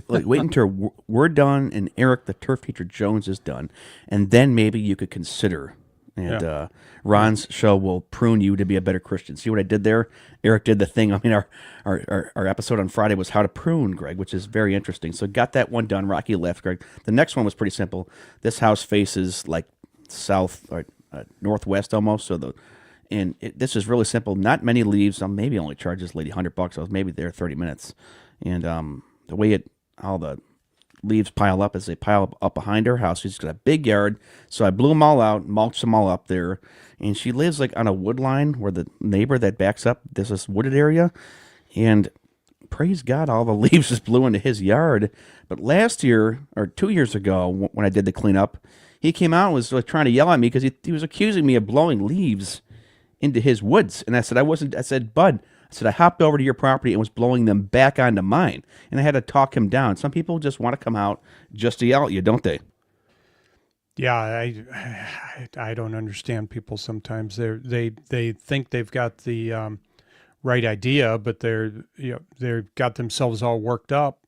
Wait until we're done and Eric, the turf teacher Jones, is done, and then maybe you could consider. And Ron's show will prune you to be a better Christian. See what I did there? Eric did the thing. I mean, our episode on Friday was how to prune, Greg, which is very interesting. So got that one done. Rocky left, Greg. The next one was pretty simple. This house faces like south or northwest almost. So this is really simple. Not many leaves. Maybe only charge this lady $100. I was maybe there 30 minutes. And the way all the leaves pile up as they pile up behind her house. She's got a big yard, so I blew them all out, mulched them all up there, and she lives like on a wood line where the neighbor that backs up, there's this wooded area, and praise God, all the leaves just blew into his yard. But last year, or 2 years ago, when I did the cleanup, he came out and was like trying to yell at me because he was accusing me of blowing leaves into his woods, and I said, Bud, I said, I hopped over to your property and was blowing them back onto mine. And I had to talk him down. Some people just want to come out just to yell at you, don't they? Yeah, I don't understand people sometimes. They think they've got the right idea, but they've got themselves all worked up,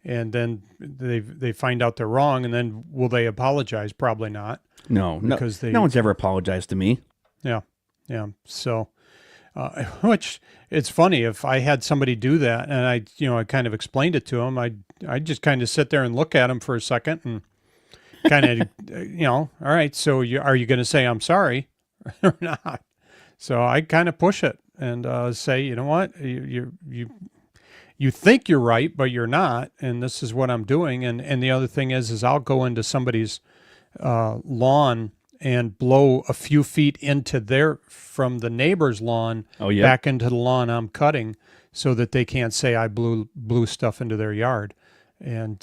and then they find out they're wrong, and then will they apologize? Probably not. No, because no one's ever apologized to me. Yeah, yeah. So, which it's funny if I had somebody do that, and I kind of explained it to them. I just kind of sit there and look at them for a second and kind of all right. So are you going to say I'm sorry or not? So I kind of push it and say, you know what, you think you're right, but you're not, and this is what I'm doing. And the other thing is I'll go into somebody's lawn and blow a few feet from the neighbor's lawn back into the lawn I'm cutting, so that they can't say I blew stuff into their yard. And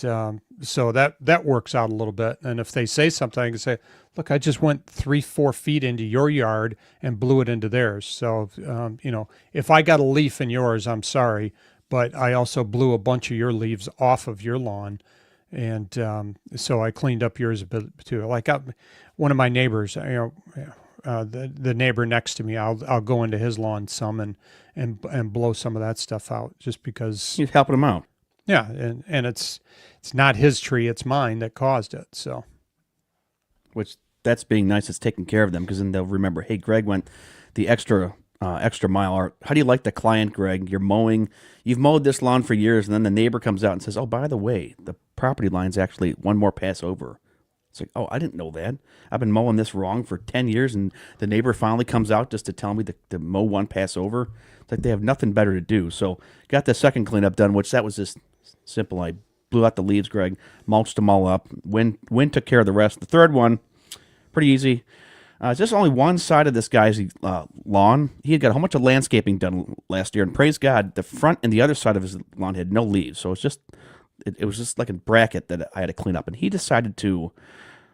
so that works out a little bit. And if they say something, I can say, look, I just went 3-4 feet into your yard and blew it into theirs. So, if I got a leaf in yours, I'm sorry, but I also blew a bunch of your leaves off of your lawn. And so I cleaned up yours a bit too. Like one of my neighbors, the neighbor next to me, I'll go into his lawn some and blow some of that stuff out, just because You're helping him out. Yeah, and it's not his tree, it's mine that caused it. So, Which that's being nice. It's taking care of them, because then they'll remember, hey, Greg went the extra mile. Or how do you like the client, Greg? You've mowed this lawn for years, and then the neighbor comes out and says, oh, by the way, the property line's actually one more pass over. It's like, oh, I didn't know that. I've been mowing this wrong for 10 years, and the neighbor finally comes out just to tell me to mow one pass over. It's like they have nothing better to do. So got the second cleanup done, which that was just simple. I blew out the leaves, Greg, mulched them all up. Wind took care of the rest. The third one, pretty easy. It's just only one side of this guy's lawn. He had got a whole bunch of landscaping done last year, and praise God, the front and the other side of his lawn had no leaves. So it was just like a bracket that I had to clean up. And he decided to.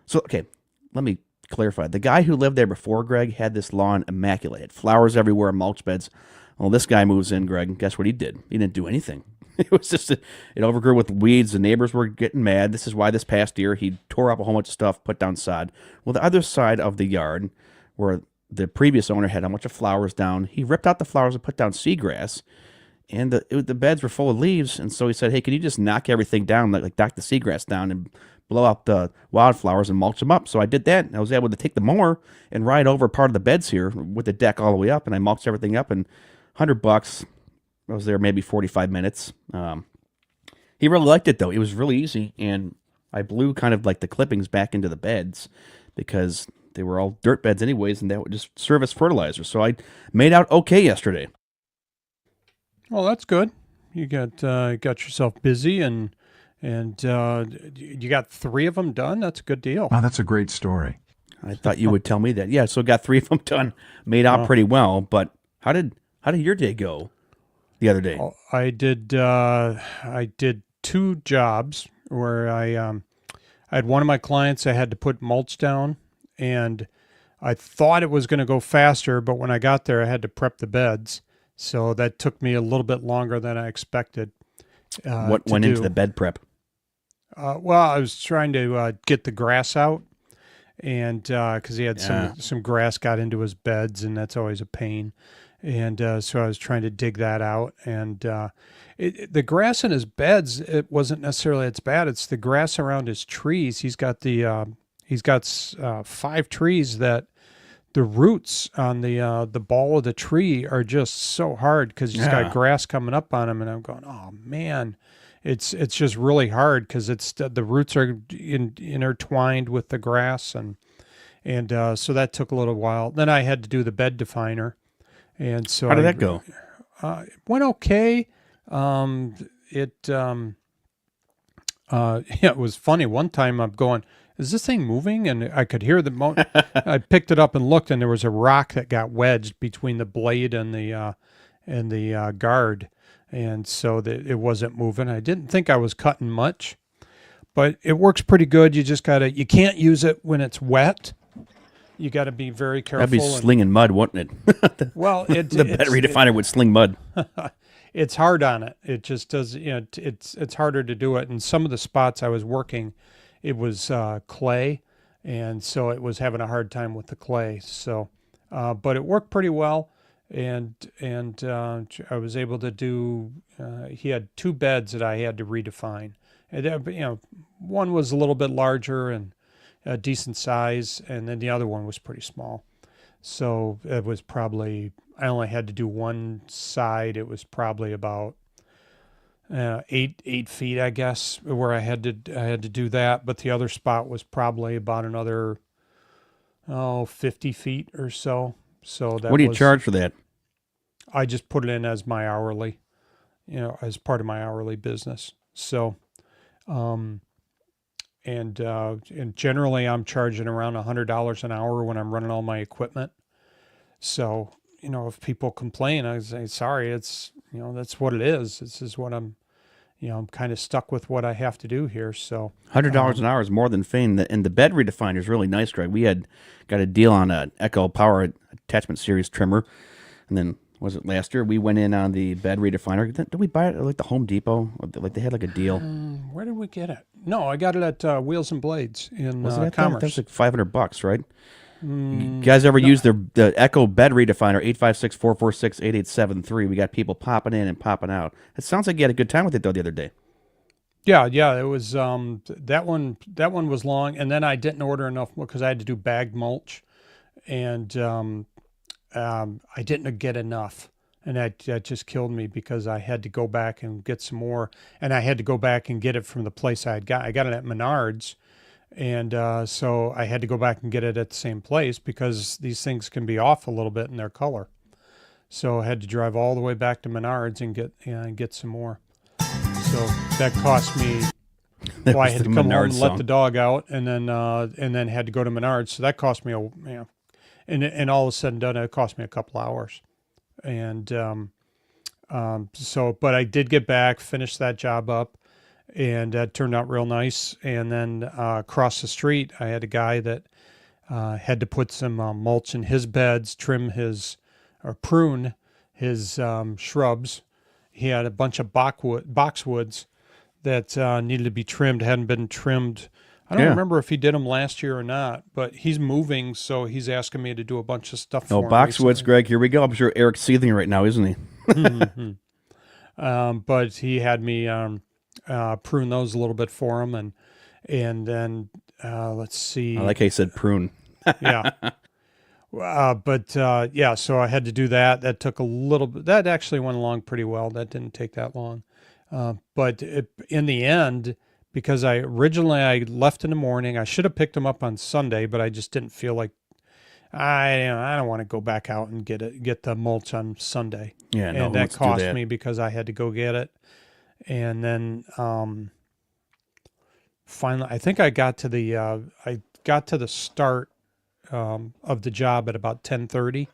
So, okay, let me clarify. The guy who lived there before, Greg, had this lawn immaculate. Had flowers everywhere, mulch beds. Well, this guy moves in, Greg, and guess what he did? He didn't do anything. It was just, it overgrew with weeds. The neighbors were getting mad. This is why this past year he tore up a whole bunch of stuff, put down sod. Well, the other side of the yard, where the previous owner had a bunch of flowers down, he ripped out the flowers and put down seagrass. And the beds were full of leaves. And so he said, hey, can you just knock everything down, like knock the seagrass down and blow out the wildflowers and mulch them up? So I did that. And I was able to take the mower and ride over part of the beds here with the deck all the way up. And I mulched everything up, and $100. I was there maybe 45 minutes. He really liked it, though. It was really easy, and I blew kind of like the clippings back into the beds because they were all dirt beds anyways, and that would just serve as fertilizer. So I made out okay yesterday. Well, that's good. You got yourself busy, and you got 3 of them done. That's a good deal. Wow, that's a great story. I thought you would tell me that. Yeah, so got 3 of them done, made out pretty well. But how did your day go the other day? I did 2 jobs where I had one of my clients. I had to put mulch down, and I thought it was going to go faster, but when I got there, I had to prep the beds, so that took me a little bit longer than I expected. What went into the bed prep? Well, I was trying to get the grass out, and because he had some grass got into his beds, and that's always a pain. And so I was trying to dig that out. And the grass in his beds, it wasn't necessarily it's bad. It's the grass around his trees. He's got 5 trees that the roots on the ball of the tree are just so hard because he's got grass coming up on him. And I'm going, oh man, it's just really hard because the roots are intertwined with the grass, and so that took a little while. Then I had to do the bed definer. And so how did that go? It went okay. It was funny. One time I'm going, is this thing moving? And I could hear the I picked it up and looked, and there was a rock that got wedged between the blade and the guard, and so that it wasn't moving. I didn't think I was cutting much, but it works pretty good. You just you can't use it when it's wet. you got to be very careful. That'd be slinging mud, wouldn't it? Well, The bed redefiner would sling mud. it's hard on it. It just does. It's harder to do it. And some of the spots I was working, it was clay, and so it was having a hard time with the clay. So, but it worked pretty well, and I was able to do. He had 2 beds that I had to redefine. And one was a little bit larger and a decent size, and then the other one was pretty small. So it was probably, I only had to do one side. It was probably about 8 feet, I guess, where I had to do that. But the other spot was probably about another 50 feet or so. So that What do you charge for that? I just put it in as my hourly, as part of my hourly business. So, and generally I'm charging around $100 an hour when I'm running all my equipment. So, if people complain, I say, sorry, it's, that's what it is. This is what I'm kind of stuck with what I have to do here. So $100 an hour is more than fame. And the bed redefiner is really nice, Greg. We had got a deal on an Echo Power Attachment Series trimmer, and then was it last year we went in on the bed redefiner? Did we buy it at like the Home Depot? Like they had like a deal. Where did we get it? No, I got it at Wheels and Blades in Was it Commerce. That was like $500, right? You guys ever use the Echo bed redefiner? 856-446-8873. We got people popping in and popping out. It sounds like you had a good time with it though the other day. Yeah, it was that one was long, and then I didn't order enough because I had to do bagged mulch, and I didn't get enough, and that just killed me because I had to go back and get some more, and I had to go back and get it from the place I got it at Menards, and so I had to go back and get it at the same place because these things can be off a little bit in their color, so I had to drive all the way back to Menards and get some more. So that cost me. Well, I had to come home and let the dog out, and then had to go to Menards. So that cost me and all is said and done, it cost me a couple hours. And but I did get back, finished that job up, and that turned out real nice. And then across the street, I had a guy that had to put some mulch in his beds, or prune his shrubs. He had a bunch of boxwoods that needed to be trimmed, hadn't been trimmed. I don't remember if he did them last year or not, but he's moving, so he's asking me to do a bunch of stuff for him. Boxwoods, Greg, here we go. I'm sure Eric's seething right now, isn't he? But he had me prune those a little bit for him, and then let's see. I like how you said prune. Yeah. So I had to do that. That took a little bit. That actually went along pretty well. That didn't take that long. But in the end, because I left in the morning, I should have picked them up on Sunday, but I just didn't feel like I don't want to go back out and get the mulch on Sunday. Yeah, no, and that cost me because I had to go get it. And then finally, I think I got to the start of the job at about 10:30,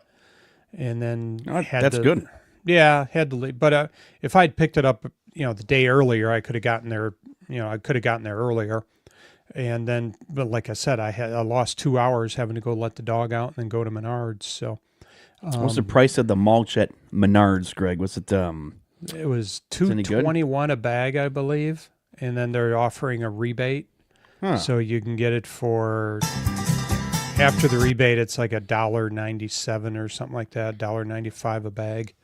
and then that's good. Yeah, had to leave. But if I'd picked it up, the day earlier, I could have gotten there. I could have gotten there earlier, and then, but like I said, I lost 2 hours having to go let the dog out and then go to Menards. So, what's the price of the mulch at Menards, Greg? Was it? It was $2.21 a bag, I believe, and then they're offering a rebate, so you can get it for. After the rebate, it's like $1.97 or something like that, $1.95 a bag.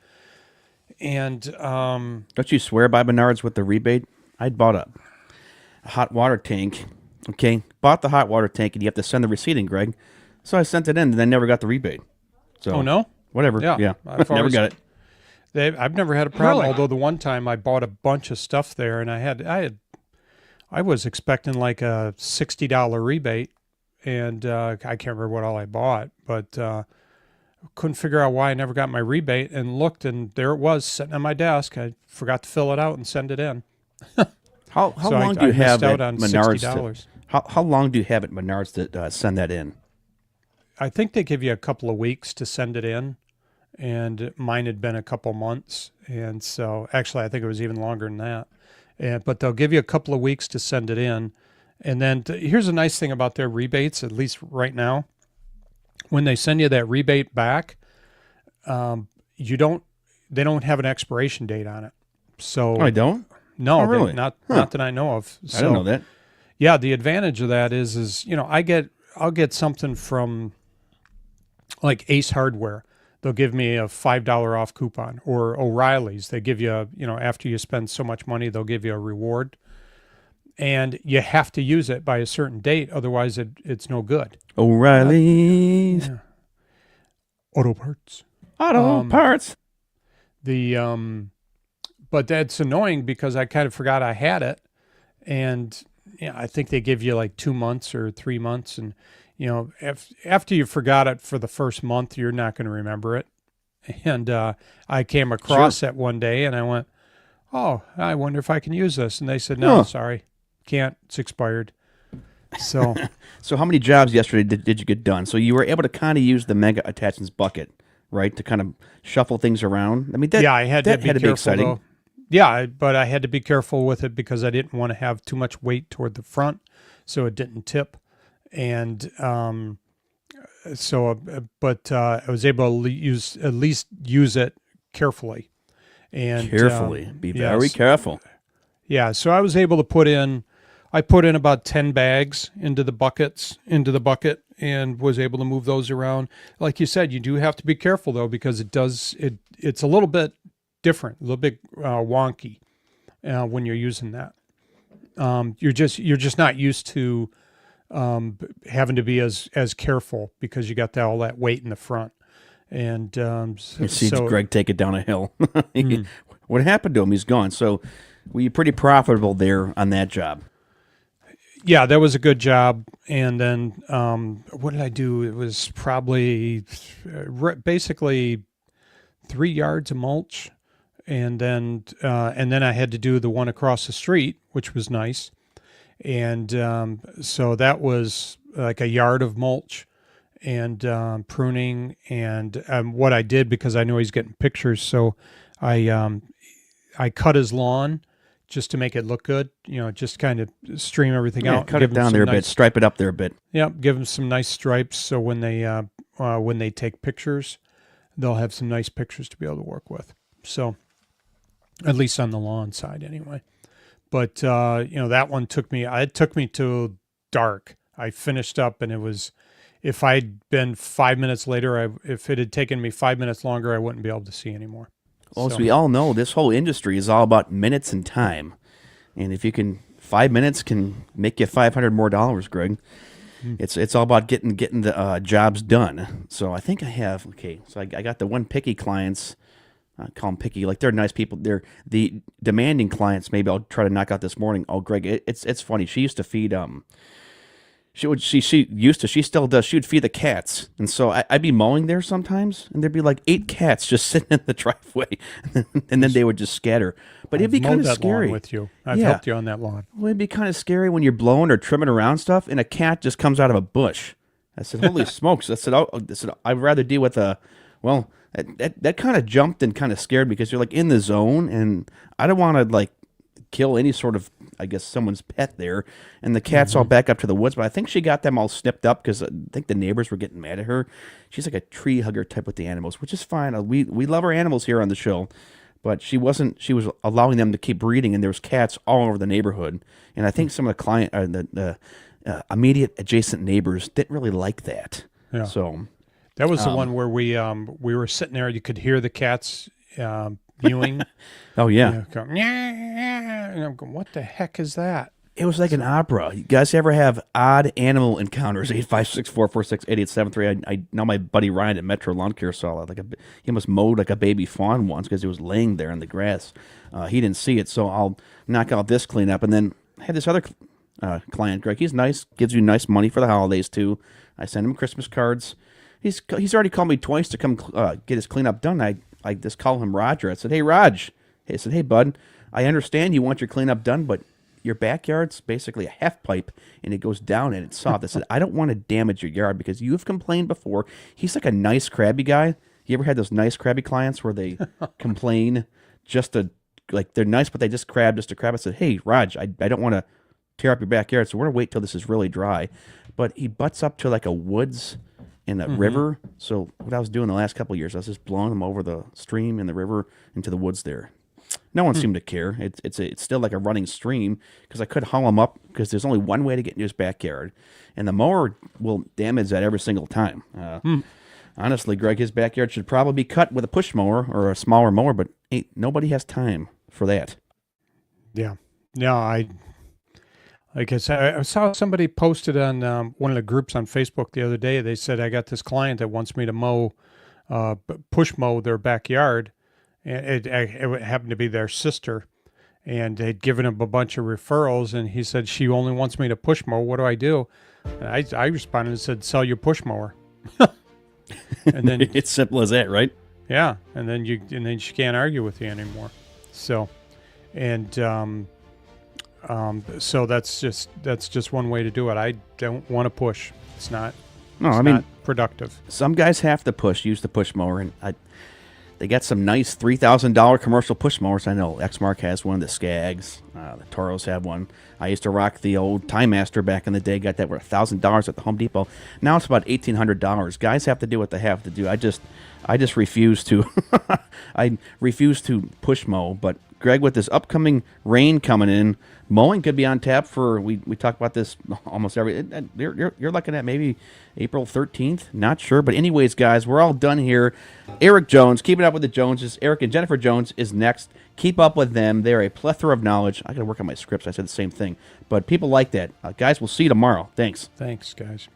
And don't you swear by Menards with the rebate? I'd bought a hot water tank. Okay, bought the hot water tank, and you have to send the receipt in, Greg. So I sent it in, and I never got the rebate. So oh no, whatever. Yeah, never got it. I've never had a problem. Really? Although the one time I bought a bunch of stuff there, and I was expecting like a $60 rebate. And I can't remember what all I bought, but couldn't figure out why I never got my rebate, and looked, and there it was sitting on my desk. I forgot to fill it out and send it in. How long do you have at Menards? $60. How long do you have at Menards to send that in? I think they give you a couple of weeks to send it in, and mine had been a couple months, and so actually I think it was even longer than that. But they'll give you a couple of weeks to send it in. And then here's a nice thing about their rebates, at least right now. when they send you that rebate back, you don't they don't have an expiration date on it. So Oh, I don't. no, Oh, really? not Huh. not that I know of. I don't know that. Yeah, the advantage of that is I'll get something from like Ace Hardware. They'll give me a $5 off coupon, or O'Reilly's. They give you after you spend so much money, they'll give you a reward, and you have to use it by a certain date, otherwise it's no good. O'Reilly's Auto parts. Auto Parts. The but that's annoying because I kind of forgot I had it, and I think they give you like 2 months or 3 months, and after you forgot it for the first month, you're not going to remember it. And I came across it one day, and I went, "Oh, I wonder if I can use this." And they said, "No, Huh. sorry, can't. It's expired." So So how many jobs yesterday did you get done? So you were able to kind of use the mega attachments bucket, right, to kind of shuffle things around. I mean, that, yeah, I had that to be had to be careful exciting. though. Yeah, but I had to be careful with it because I didn't want to have too much weight toward the front, so it didn't tip. And I was able to at least use it carefully. And Carefully, be very yes. careful. Yeah, so I was able to I put in about 10 bags into the bucket, and was able to move those around. Like you said, you do have to be careful though, because it's a little bit different, a little bit wonky when you're using that. You're just not used to having to be as careful because you got all that weight in the front. And You see Greg take it down a hill. What happened to him? He's gone. So were you pretty profitable there on that job? yeah, that was a good job. And then what did I do? It was probably basically 3 yards of mulch, and then I had to do the one across the street, which was nice. And so that was like a yard of mulch and pruning. And what I did, because I know he's getting pictures, so I cut his lawn just to make it look good. Just kind of stream everything out. Cut it down there a bit, stripe it up there a bit. Yeah, give them some nice stripes, so when they take pictures, they'll have some nice pictures to be able to work with. So, at least on the lawn side, anyway. But that one took me to dark. I finished up, and it was, if I'd been 5 minutes later, if it had taken me 5 minutes longer, I wouldn't be able to see anymore. Well, as we all know, this whole industry is all about minutes and time. And if you can, 5 minutes can make you $500 more, Greg. It's all about getting the jobs done. So I think I have, so I got the one picky clients. I call them picky, like they're nice people. They're the demanding clients. Maybe I'll try to knock out this morning. Oh, Greg, it's funny. She used to feed she still does. She would feed the cats, and so I'd be mowing there sometimes, and there'd be like 8 cats just sitting in the driveway, and then they would just scatter. But it'd be kind of scary with you. I've helped you on that lawn. Well, it'd be kind of scary when you're blowing or trimming around stuff, and a cat just comes out of a bush. I said, "Holy smokes!" I said, "I'd rather deal with a well." That kind of jumped and kind of scared me because you're like in the zone, and I don't want to like kill any sort of, I guess, someone's pet there. And the cat's all back up to the woods, but I think she got them all snipped up because I think the neighbors were getting mad at her. She's like a tree hugger type with the animals, which is fine. We love our animals here on the show, but she was allowing them to keep breeding, and there was cats all over the neighborhood. And I think some of the immediate adjacent neighbors didn't really like that. Yeah. So that was the one where we were sitting there. You could hear the cats mewing. Oh yeah. Going, yeah. And I'm going, what the heck is that? It was like an opera. You guys ever have odd animal encounters? 856-446-8873. I know my buddy Ryan at Metro Lawn Care saw it. He almost mowed like a baby fawn once because he was laying there in the grass. He didn't see it, so I'll knock out this cleanup. And then I had this other client, Greg. He's nice, gives you nice money for the holidays too. I send him Christmas cards. He's already called me twice to come get his cleanup done. I just call him Roger. I said, "Hey, Raj." I said, "Hey, bud, I understand you want your cleanup done, but your backyard's basically a half pipe, and it goes down and it's soft." I said, "I don't want to damage your yard because you've complained before." He's like a nice, crabby guy. You ever had those nice, crabby clients where they complain just to, like, they're nice, but they just crab just to crab? I said, "Hey, Raj, I don't want to tear up your backyard, so we're going to wait till this is really dry." But he butts up to like a woods in a river. So what I was doing the last couple of years, I was just blowing them over the stream and the river into the woods there. No one seemed to care. It's still like a running stream because I could haul them up because there's only one way to get into his backyard, and the mower will damage that every single time. Honestly, Greg, his backyard should probably be cut with a push mower or a smaller mower, but nobody has time for that. Yeah. No, like I said, I saw somebody posted on one of the groups on Facebook the other day. They said, I got this client that wants me to mow, push mow their backyard. And it happened to be their sister. And they'd given him a bunch of referrals. And he said, she only wants me to push mow. What do I do? And I responded and said, sell your push mower. And then It's simple as that, right? yeah. And then she can't argue with you anymore. So, and, so that's just one way to do it. I don't want to push. It's not. No, it's I mean, not productive. some guys have to use the push mower, and they got some nice $3,000 commercial push mowers. I know Exmark has one, the Skags, the Toros have one. I used to rock the old Time Master back in the day. Got that for $1,000 at the Home Depot. Now it's about $1,800. Guys have to do what they have to do. I just refuse to. I refuse to push mow. But Greg, with this upcoming rain coming in, mowing could be on tap for. We talk about this almost every. You're looking at maybe April 13th. Not sure, but anyways, guys, we're all done here. Eric Jones, keeping up with the Joneses. Eric and Jennifer Jones is next. Keep up with them. They're a plethora of knowledge. I got to work on my scripts. I said the same thing, but people like that. Guys, we'll see you tomorrow. Thanks. Thanks, guys.